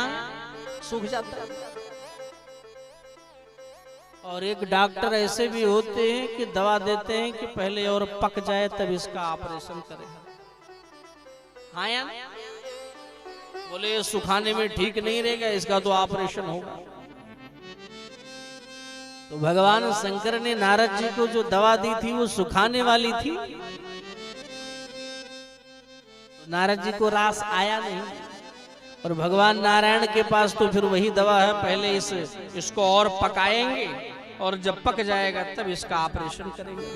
सूख जाता है। और एक डॉक्टर ऐसे भी होते हैं कि दवा देते हैं कि पहले और पक जाए तब इसका ऑपरेशन करें। हाँ या ना? बोले सुखाने में ठीक नहीं रहेगा, इसका तो ऑपरेशन होगा। तो भगवान शंकर ने नारद जी को जो दवा दी थी वो सुखाने वाली थी। नारद जी को रास आया नहीं, और भगवान नारायण के पास तो फिर वही दवा है, पहले इसको और पकाएंगे और जब पक जाएगा तब इसका ऑपरेशन करेंगे।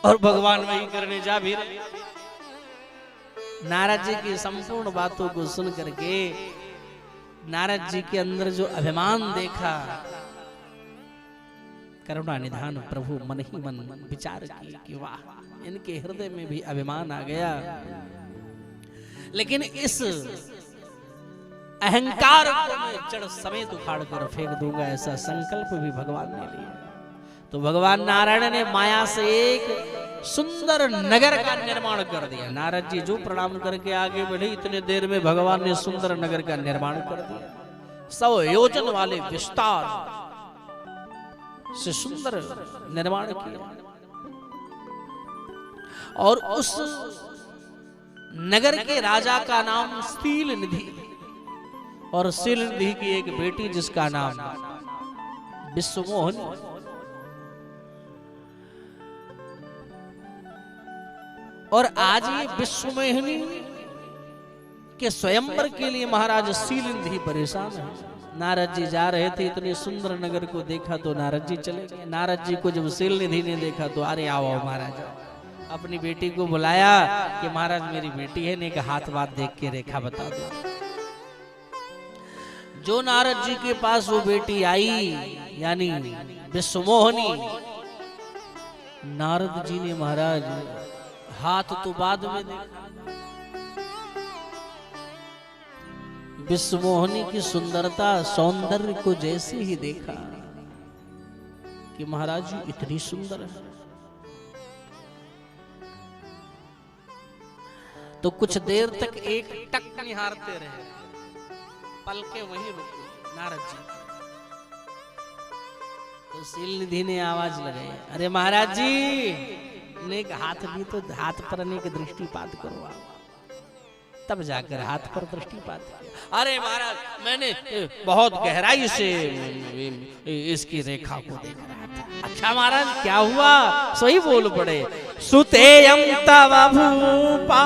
और भगवान वही करने जा भी रहे। नारद जी की संपूर्ण बातों को सुन करके नारद जी के अंदर जो अभिमान देखा, करुणा निधान प्रभु मन ही मन विचार किए कि वाह, इनके हृदय में भी अभिमान आ गया। लेकिन इस अहंकार को मैं जड़ समेत उखाड़ कर फेंक दूंगा, ऐसा संकल्प भी भगवान ने लिया। तो भगवान नारायण ने माया से एक सुंदर नगर का निर्माण कर दिया। नारद जी जो प्रणाम करके आगे बढ़े, इतने देर में भगवान ने सुंदर नगर का निर्माण कर दिया। 100 योजन वाले विस्तार से सुंदर निर्माण किया। और उस नगर के राजा का नाम शील निधि, और शील निधि की एक बेटी जिसका नाम विश्वमोहनी। और आज ये विश्वमोहिनी के स्वयंवर के लिए महाराज शील निधि परेशान है। नारद जी जा रहे थे, इतने सुंदर नगर को देखा तो नारद जी चले गए। नारद जी को जब शील निधि ने देखा तो अरे आओ महाराज, अपनी बेटी को बुलाया कि महाराज मेरी बेटी है, ने का हाथ बात देख के रेखा बता दो। जो नारद जी के पास वो बेटी आई, यानी विश्वमोहिनी, नारद जी ने महाराज हाथ तो बाद में देखा, विश्वमोहिनी की सुंदरता सौंदर्य को जैसे ही देखा कि महाराज जी इतनी सुंदर है। तो कुछ देर तक एक टक निहारते रहे, पलके वहीं रुकी नारद जी। तो शील निधि ने आवाज लगाई, अरे महाराज जी ने हाथ भी तो हाथ पर अनेक दृष्टिपात करो आप। तब जाकर हाथ पर दृष्टिपात किया। अरे महाराज मैंने बहुत गहराई से इसकी रेखा को देख रहा था। अच्छा महाराज क्या हुआ? सही बोल पड़े, सुतेयं तव भूपा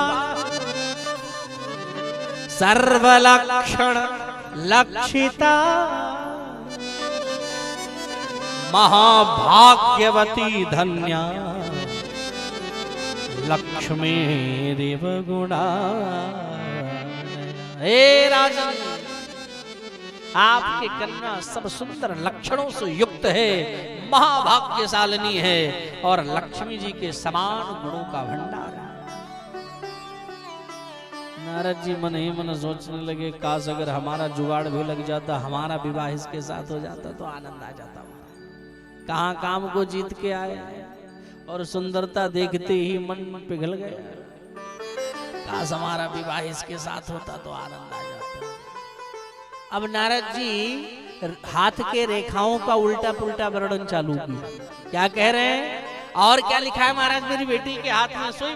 सर्वलक्षण लक्षिता महाभाग्यवती धन्या लक्ष्मी देव गुणा। हे राजन, आपकी कन्या सब सुंदर लक्षणों से युक्त है, महाभाग्यशालिनी है और लक्ष्मी जी के समान गुणों का भंडार है। नारद जी मन ही मन सोचने लगे, काश अगर हमारा जुगाड़ भी लग जाता, हमारा विवाह इसके साथ हो जाता तो आनंद आ जाता। कहाँ काम को जीत के आए और सुंदरता देखते ही मन पिघल गया। काश हमारा विवाह इसके साथ होता तो आनंद आ जाता। अब नारद जी हाथ के रेखाओं का उल्टा पुल्टा वर्णन चालू किया। क्या कह रहे हैं? और क्या लिखा है महाराज मेरी बेटी के हाथ में? सोई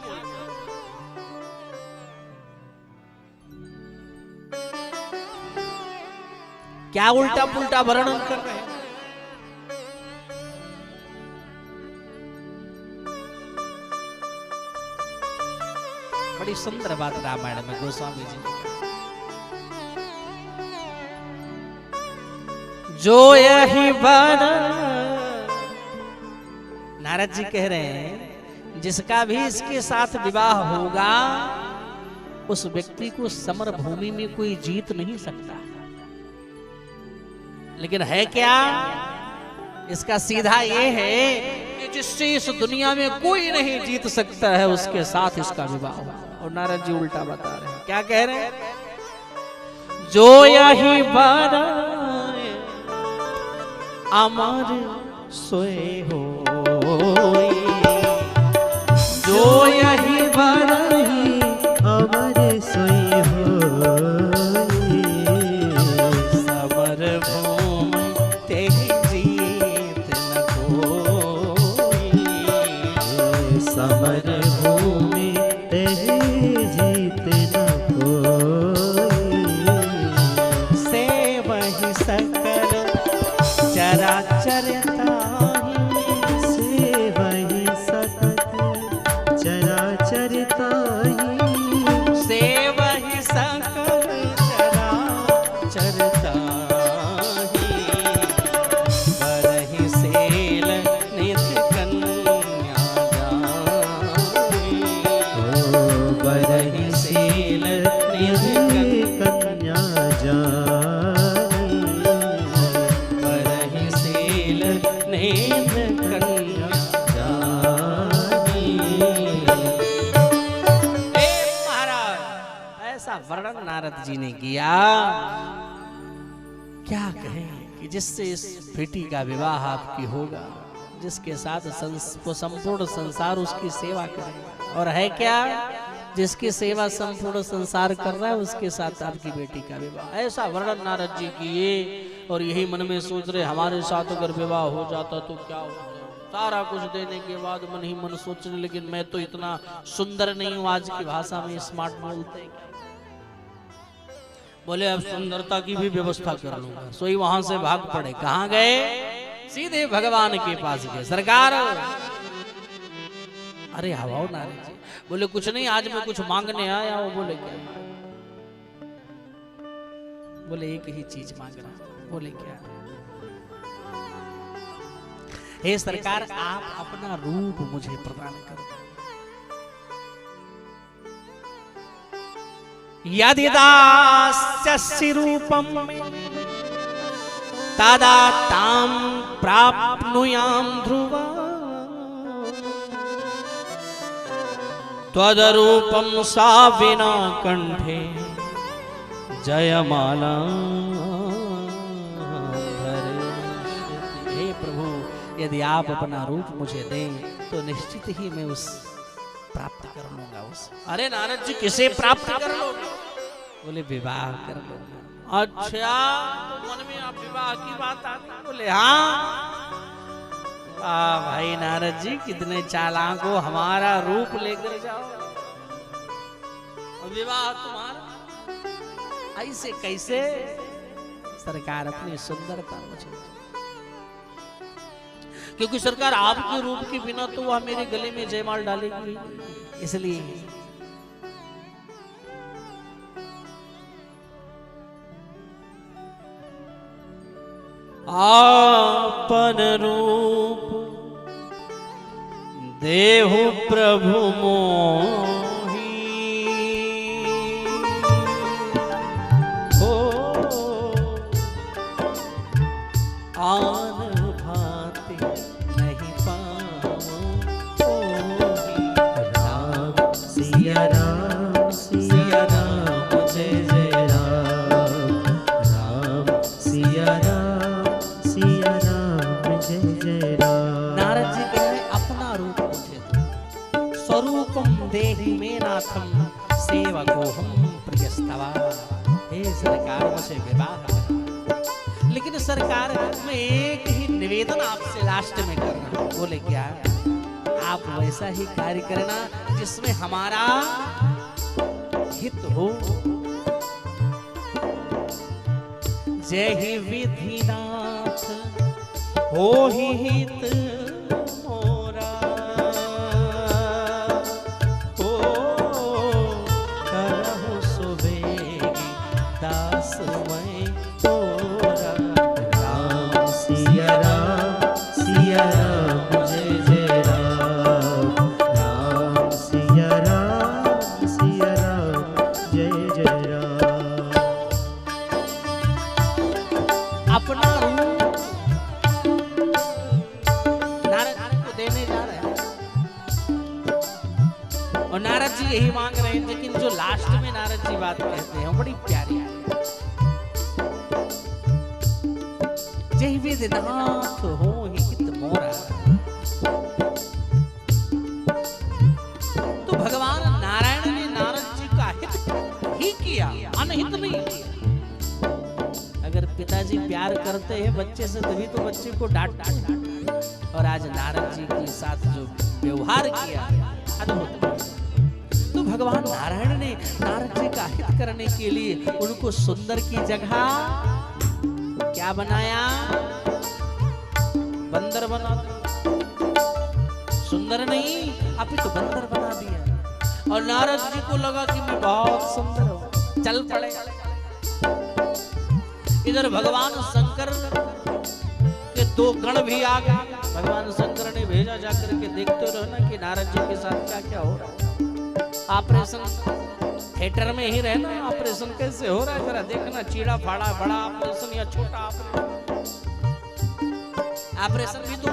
क्या उल्टा पुल्टा वर्णन कर रहे हैं? बड़ी सुंदर बात रामायण में गोस्वामी जी ने, जो यही नारद जी कह रहे हैं जिसका भी इसके साथ विवाह होगा उस व्यक्ति को समर भूमि में कोई जीत नहीं सकता। लेकिन है क्या? इसका सीधा ये है कि जिससे इस दुनिया में कोई नहीं जीत सकता है उसके साथ इसका विवाह होगा। और नारद जी उल्टा बता रहे हैं। क्या कह रहे हैं? जो यही बनाए अमर सोए हो, जो यही बनाए अमर सोए हो, समर भूमि तेरी जीत न कोई, समर भूमि तेरी जीत न कोई, से वही सकल चराचर ताहि, से वही सकल चराचर ताहि, से वही सकल चराचर ताहि, बरहि सेल नित कन्या जाहि, बरहि सेल नित कन्या जानी, बरहि सेल नित कन्या जाहि। हे महाराज, ऐसा वर्णन नारद जी ने किया। क्या कहें कि जिससे इस बेटी का विवाह आपकी होगा, जिसके साथ संपूर्ण संसार उसकी सेवा करेगा। और है क्या? जिसकी सेवा संपूर्ण संसार कर रहा है उसके साथ आपकी बेटी का विवाह। ऐसा वर्णन नारद जी किए और यही मन में सोच रहे हमारे साथ अगर विवाह हो जाता तो क्या होता। सारा कुछ देने के बाद मन ही मन सोचने, लेकिन मैं तो इतना सुंदर नहीं हूं, आज की भाषा में स्मार्ट बोलते हैं। बोले अब सुंदरता की भी व्यवस्था कर लूंगा। सोई वहां से भाग पड़े। कहां गए? सीधे भगवान के पास गए। सरकार, अरे हवाओ नारद जी। बोले कुछ नहीं, आज मैं कुछ मांगने आया हूं। बोले क्या? बोले एक ही चीज मांगना। बोले क्या? हे सरकार, आप अपना रूप मुझे प्रदान कर दो। यदि दास्यसि रूपम तदा ताम प्राप्नुयाम ध्रुवा, त्वदरूपम सा विना कंठे जयमाला। हे प्रभु, यदि आप अपना रूप मुझे दें तो निश्चित ही मैं उस प्राप्त कर लूंगा उस। अरे नारद जी किसे प्राप्त कर लोगे? बोले विवाह कर लूंगा। अच्छा, तो मन में आप विवाह की बात आती? बोले हाँ। भाई नारद जी कितने चालाक हो, हमारा रूप लेकर जाओ और विवाह तुम्हारा। ऐसे कैसे? सरकार अपनी सुंदरता मुझे, क्योंकि सरकार आपके रूप के बिना तो वह मेरे गले में जयमाल डालेगी, इसलिए आपन रूप देहु प्रभु मोही, हो आन भांति नहीं पाऊं कोई। राम सिया राम सिया राम जय जय राम, राम सिया राम सिया राम जय जय राम। नारद जी कह रहे अपना रूप मुझे दो, स्वरूपम देहि मे नाथम सेवकोहम प्रियस्तवा। हे सरकार मुझे विवाह करो। लेकिन सरकार मैं एक ही निवेदन आपसे लास्ट में कर रहा हूं। बोले क्या? आप वैसा ही कार्य करना जिसमें हमारा हित हो। जय ही विधिनाथ हो ही हित मोरा, हो करहु सुबेगी दास मैं तोरा। राम सिया राम जय जय राम, राम सिया राम जय जय राम। अपना रूप नारद को देने जा रहे हैं और नारद जी यही मांग रहे हैं। लेकिन जो लास्ट में नारद जी बात कहते हैं बड़ी प्यारी है। जय विधिनाथ हो ही हित मोरा। तो भगवान नारायण ने नारद जी का हित ही किया, अनहित नहीं किया। अगर पिताजी प्यार करते हैं बच्चे से तभी तो बच्चे को डांटते हैं। और आज नारद जी के साथ जो व्यवहार किया अद्भुत। तो भगवान नारायण ने नारद जी का हित करने के लिए उनको सुंदर की जगह क्या बनाया? बंदर बना दिया। सुंदर नहीं अपितु बंदर बना दिया। और नारद जी को लगा कि मैं बहुत सुंदर हूं, चल पड़े। इधर भगवान शंकर के दो गण भी आ गए। भगवान शंकर ने भेजा जाकर के देखते रहना कि नारद जी के साथ क्या क्या हो रहा है। ऑपरेशन थिएटर में ही रहना, ऑपरेशन कैसे हो रहा है जरा देखना। चीड़ा फाड़ा, बड़ा ऑपरेशन या छोटा ऑपरेशन। ऑपरेशन भी तो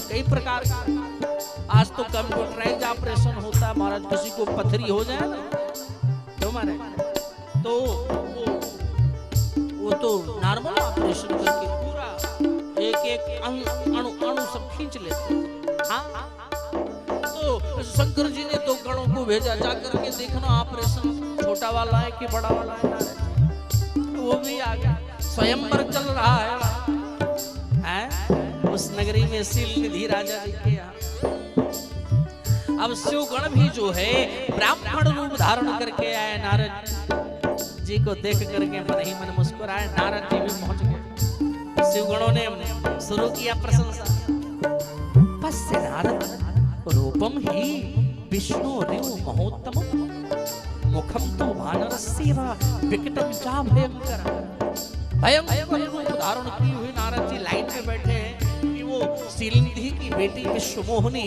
कई प्रकार का। आज तो कंप्यूटराइज ऑपरेशन होता है महाराज। किसी को पथरी हो जाए ना तो मारे तो वो तो नॉर्मल ऑपरेशन करके पूरा एक एक अणु सब खींच लेते हैं। हाँ, तो शंकर जी ने तो गणों को भेजा जाकर के देखना ऑपरेशन छोटा वाला है कि बड़ा वाला है। वो भी आ गया। स्वयंवर चल रहा है उस नगरी में शीलनिधि राजा जी के यहाँ। अब शिवगण भी जो है ब्राह्मण रूप धारण करके आए। नारद जी को देख करके मन ही मन मुस्कुराए। नारद जी भी पहुंच गए। शिवगणों ने शुरू किया प्रशंसा। पश्य नारद रूपम ही विष्णु रिव महोत्तम, मुखम तो वानरस्येव विकटं च भयंकर। भयंकर रूप धारण की हुई नारद जी लाइन में बैठे हैं कि वो शीलनिधि की बेटी विश्वमोहिनी।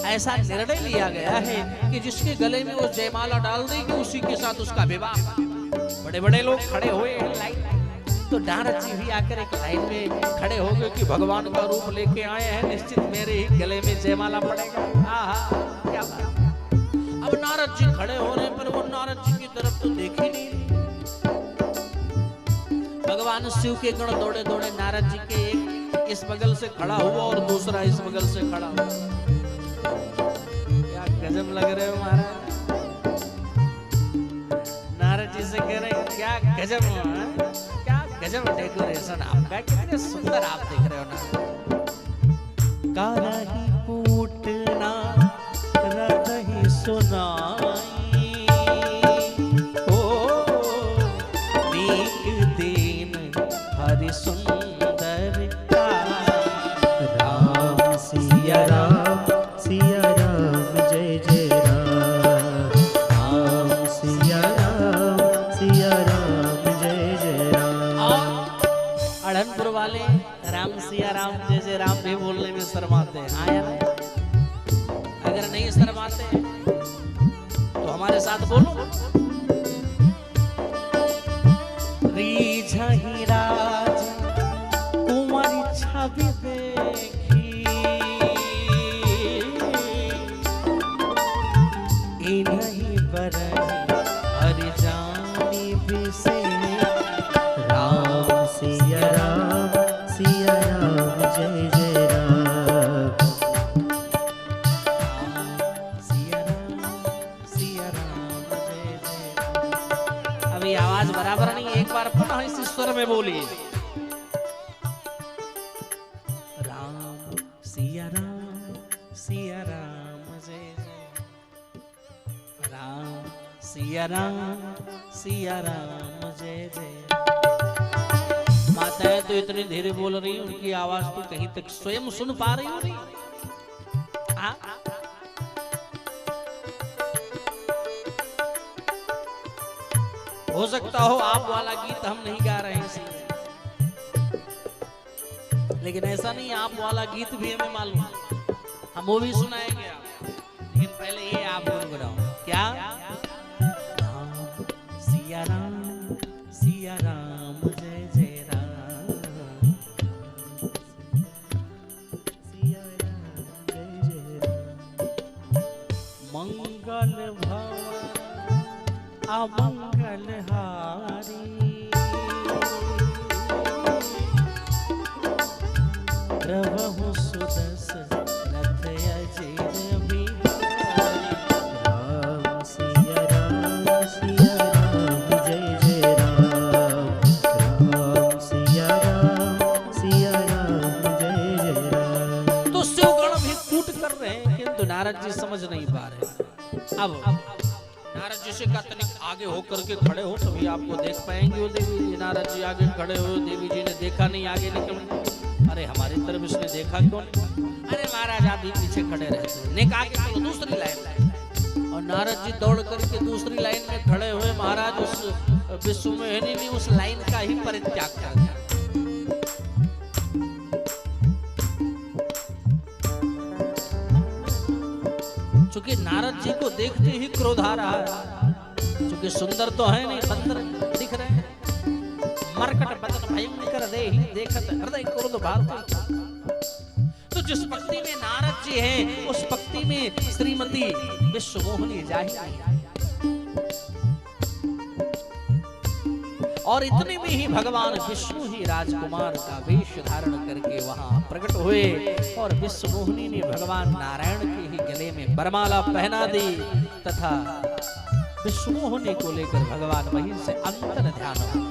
ऐसा निर्णय लिया गया है कि जिसके गले में वो जयमाला डाल देगी उसी के साथ उसका विवाह। बड़े बड़े लोग खड़े हुए हैं लाइन में। तो नारद जी भी आकर एक लाइन में खड़े हो गए कि भगवान का रूप लेके आए हैं, निश्चित मेरे ही गले में जयमाला पड़ेगा। आहा क्या बात। अब नारद जी खड़े हो रहे पर वो नारद जी की तरफ तो देख ही नहीं। भगवान शिव के गण दौड़े दौड़े नारद जी के इस बगल से खड़ा हुआ और दूसरा इस बगल से खड़ा हुआ। क्या गजब लग रहे हो महाराज। नारद जी से कह रहे हैं क्या गजब है, क्या गजब डेकोरेशन आपका, कितने सुंदर आप दिख रहे हो ना। कारही पूटना रही सुनाई ओ नीक दिन हरि सुंदर राम सिया राम जय जय राम। राम सिया राम जय जय राम। अढ़नपुर वाले राम सिया राम जय जय राम भी बोलने में शर्माते हैं। आया ना? अगर नहीं शर्माते तो हमारे साथ बोलो। रीझहि राज कुंवरी छवि देखी इन्हीं बरही हरि जानी बिसे। राम सिया राम जय जय राम। सिया राम जय जय राम। अभी आवाज बराबर नहीं, एक बार पुनः इस स्वर में बोलिए। राम सिया राम जय जय राम। सिया राम जय जय। माताएं तो इतनी धीरे बोल रही, उनकी आवाज तो कहीं तक स्वयं सुन पा रही हो नहीं। हाँ? हो सकता हो आप वाला गीत हम नहीं गा रहे हैं इसलिए, लेकिन ऐसा नहीं, आप वाला गीत भी हमें मालूम है, हम वो भी सुनाएंगे आप। लेकिन पहले ये आप गुनगुनाओ। क्या? राम सिया राम जय जय राम। सिया राम जय जय राम। मंगल भवन अमंगल हारी प्रभु सुदस रथ अजय बिहारी। राम सिया राम जय जय राम। राम सिया राम जय जय राम। तो शिवगण भी कूट कर रहे हैं, किंतु नारद जी समझ नहीं पा रहे। अब नारद जी से का तनिक आगे होकर के खड़े हो तभी आपको देख पाएंगे वो देवी जी। नारद जी आगे खड़े हो, देवी जी ने देखा नहीं, आगे निकल। अरे हमारी तरफ इसने देखा क्यों नहीं? अरे महाराज आप भी पीछे खड़े रहते हैं, निक आगे चलो दूसरी लाइन। और नारद जी दौड़ करके दूसरी लाइन में खड़े हुए। महाराज उस विश्वमोहिनी ने उस लाइन का ही परित्याग कर दिया। चूंकि नारद जी को देखते ही क्रोध आ रहा है, चूंकि सुंदर तो है नहीं, बंदर दिख रहे हैं। मरकट बदन भयंकर देहि देखत हृदय क्रोध भावते। तो जिस भक्ति में नारद जी हैं, उस भक्ति में श्रीमती विश्वमोहिनी जाहि नहीं। और इतने में ही भगवान विष्णु ही राजकुमार का वेश धारण करके वहां प्रकट हुए और विश्वमोहिनी ने भगवान नारायण के ही गले में वरमाला पहना दी तथा विष्णुमोहिनी को लेकर भगवान वहीं से अंतर ध्यान हो।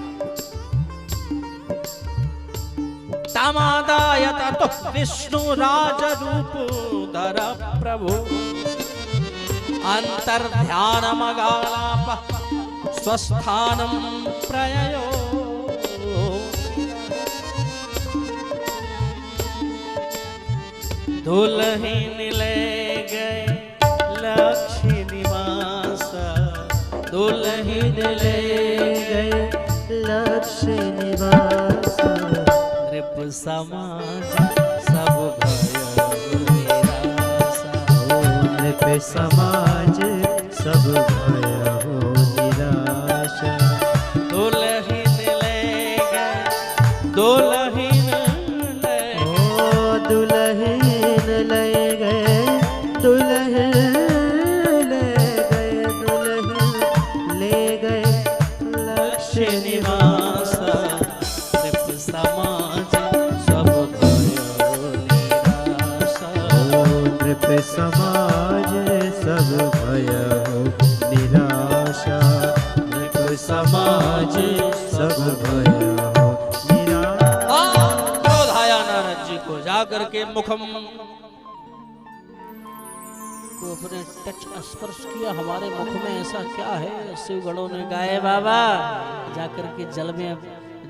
तामादायत तो विष्णु राज रूप धर प्रभु अंतर ध्यान मगालाप स्वस्थानम प्रययो। दुल्हन ले गए लक्ष्मी निवास। दुल्हन ले गए लक्ष्मी निवास। नृप समाज सब भय निराशा। नृप समाज सब भय हो निराशा। दुल्हन ले गए दुल्हन ले गए दुल्हन ले गए लक्ष्मी निवास। नृप समाज सब भय भया हो निराला। क्रोध आया नारद जी को, जाकर के मुखम को अपने टच स्पर्श किया, हमारे मुख में ऐसा क्या है। शिव गणों ने गाए बाबा जाकर के जल में,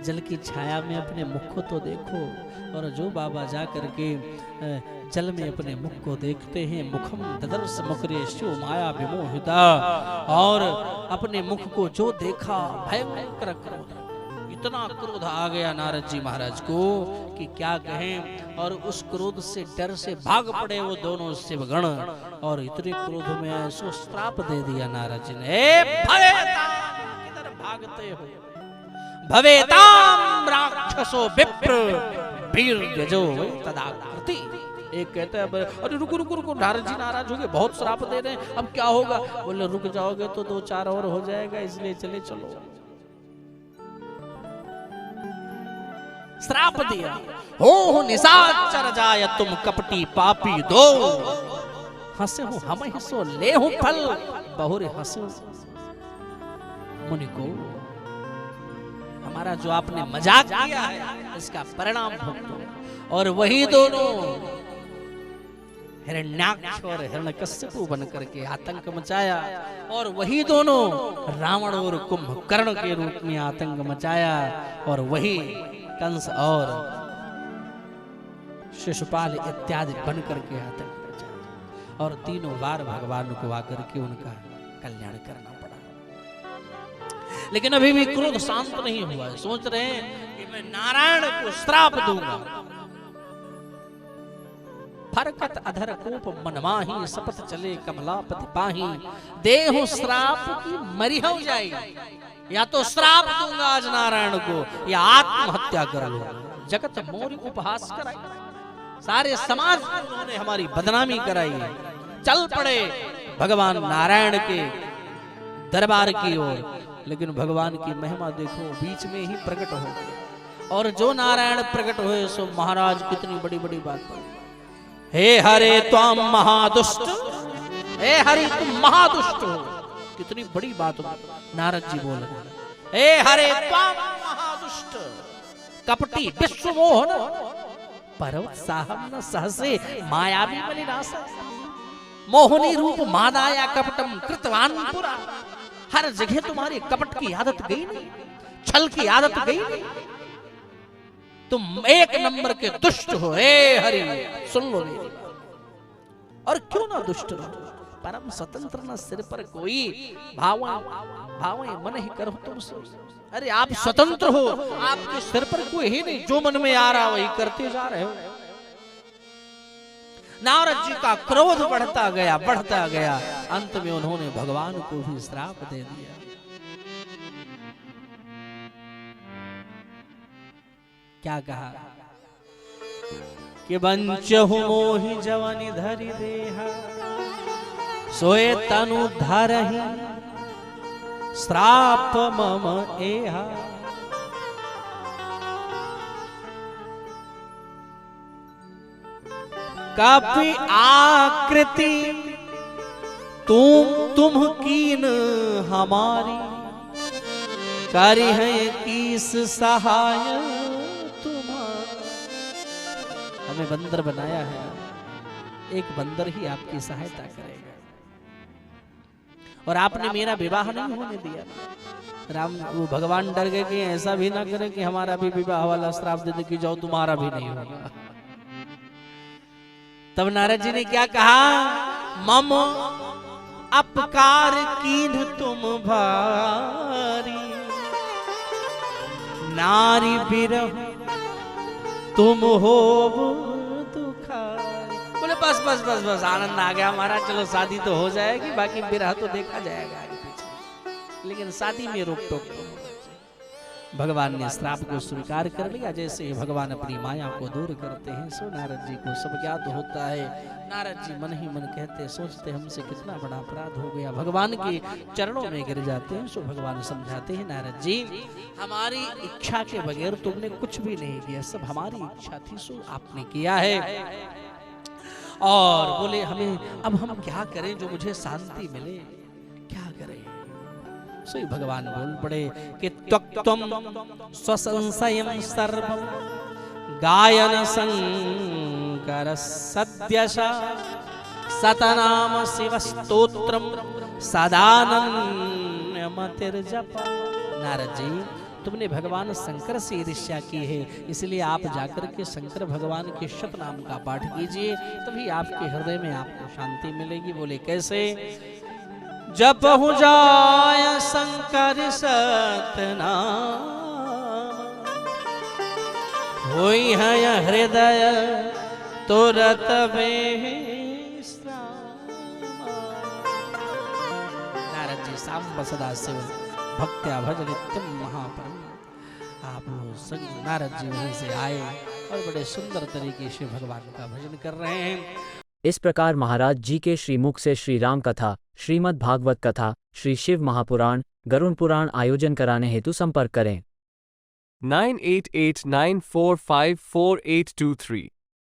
जल की छाया में अपने मुख को तो देखो। और जो बाबा जाकर के जल में अपने मुख को देखते हैं, मुखम ददर्श मुकरे शिव माया विमोहिता, और अपने मुख को जो देखा भयंकर क्रोध, इतना क्रोध आ गया नारद जी महाराज को कि क्या कहें। और उस क्रोध से, डर से भाग पड़े वो दोनों शिवगण, और इतने क्रोध में ऐसो श्राप दे दिया नारद जी ने, किधर भागते हो, भवेताम राक्षसो विप्र वीर यजो तदाकृति। एक कहता है अरे रुको रुको रुको, नारद जी नाराज हो गए, बहुत श्राप दे रहे हैं, अब क्या होगा। बोले रुक जाओगे तो 2-4 और हो जाएगा, इसलिए चले चलो। श्राप दिया, हो निशाचर जाय तुम कपटी पापी दो, हंसे हो हम हिस्सो ले हो फल, बहुरे हंसो मुनि को। हमारा जो आपने मजाक किया है इसका परिणाम भुगतो। और वही दोनों हिरण्याक्ष और हिरण्यकश्यपु बन करके आतंक मचाया, और वही दोनों रावण और कुंभकर्ण के रूप में आतंक मचाया, और वही कंस और शिशुपाल इत्यादि बन करके आतंक मचाया, और तीनों बार भगवान को आकर के उनका कल्याण करना पड़ा। लेकिन अभी भी क्रोध शांत नहीं हुआ है। सोच रहे हैं कि मैं नारायण को श्राप दूंगा। फरकत अधर कोप मनमाही, शपथ चले कमलापति पाही, देहु श्राप की मरी हो जाएगी। या तो श्राप दूंगा आज नारायण को, या आत्महत्या कर लो। जगत मोरी उपहास कराई, सारे समाज में उन्होंने हमारी बदनामी कराई। चल पड़े भगवान नारायण के दरबार की ओर। लेकिन भगवान की महिमा देखो, बीच में ही प्रकट हो गए। और जो नारायण प्रकट हुए सो महाराज कितनी बड़ी बड़ी बात। हे हरे त्वम महादुष्ट, हे हरि तुम महादुष्ट हो, कितनी बड़ी बात नारद जी बोल रहे। हे हरे त्वम महादुष्ट कपटी विश्वमोहन, पर्वत्साहम न सहसे मायावी बलिनाश, मोहनी रूप मादाया कपटम कृतवान पुरा। हर जगह तुम्हारी कपट की आदत गई नहीं, छल की आदत गई नहीं, तुम एक नंबर के दुष्ट हो। हे हरि सुन लो मेरी बात। और क्यों ना दुष्ट रहो, परम स्वतंत्र न सिर पर कोई, भावे मन ही करो तुम सो। अरे आप स्वतंत्र हो, आपके सिर पर कोई ही नहीं, जो मन में आ रहा वही करते जा रहे हो। नारद जी का क्रोध बढ़ता गया बढ़ता गया, अंत में उन्होंने भगवान को भी श्राप दे दिया। क्या कहा कि बंचहु मोहि जवनि धरि देहा, सोए तनु धरहि श्राप मम एहा। कपि आकृति तुम कीन हमारी, करी है किस सहाय तुम्हारी। हमें बंदर बनाया है, एक बंदर ही आपकी सहायता करेगा। और आपने मेरा विवाह नहीं होने दिया। राम वो भगवान डर गए कि ऐसा भी ना करे कि हमारा भी विवाह वाला श्राप दे दे कि जाओ तुम्हारा भी नहीं होगा। तब नारद जी ने क्या कहा, मम अपकार कीन तुम भारी, नारी बिरह तुम हो दुखारी। बोले बस बस बस बस आनंद आ गया हमारा, चलो शादी तो हो जाएगी, बाकी बिरह तो देखा जाएगा आगे पीछे, लेकिन शादी में रोक टोक तो। भगवान ने श्राप को स्वीकार कर लिया। जैसे ही भगवान अपनी माया को दूर करते हैं सो नारद जी को सब ज्ञात होता है। नारद जी मन ही मन कहते सोचते हमसे कितना बड़ा अपराध हो गया, भगवान के चरणों में गिर जाते हैं। सो भगवान समझाते हैं नारद जी हमारी इच्छा के बगैर तुमने कुछ भी नहीं किया, सब हमारी इच्छा थी सो आपने किया है। और बोले हमें अब हम क्या करें जो मुझे शांति मिले, क्या करें। सही भगवान बोल पड़े कि त्वक्त्वम स्वसंशयं सर्वं गायन संकर सद्यशा सतनाम शिव स्तोत्रम सदानन्यमतिर्जप। नारद जी, तुमने भगवान शंकर से ईर्ष्या की है, इसलिए आप जाकर के शंकर भगवान के शत नाम का पाठ कीजिए, तभी आपके हृदय में आपको शांति मिलेगी। बोले कैसे? जप हो जाय शंकर सतनाम, होई है हृदय तुरत नारद जी सांब सदा शिव भक्त्या भज नित्यम महापरम। आप नारद जी वहीं से आए और बड़े सुंदर तरीके से भगवान का भजन कर रहे हैं। इस प्रकार महाराज जी के श्रीमुख से श्री राम कथा, श्रीमद् भागवत कथा, श्री शिव महापुराण, गरुड़ पुराण आयोजन कराने हेतु संपर्क करें। 9889454823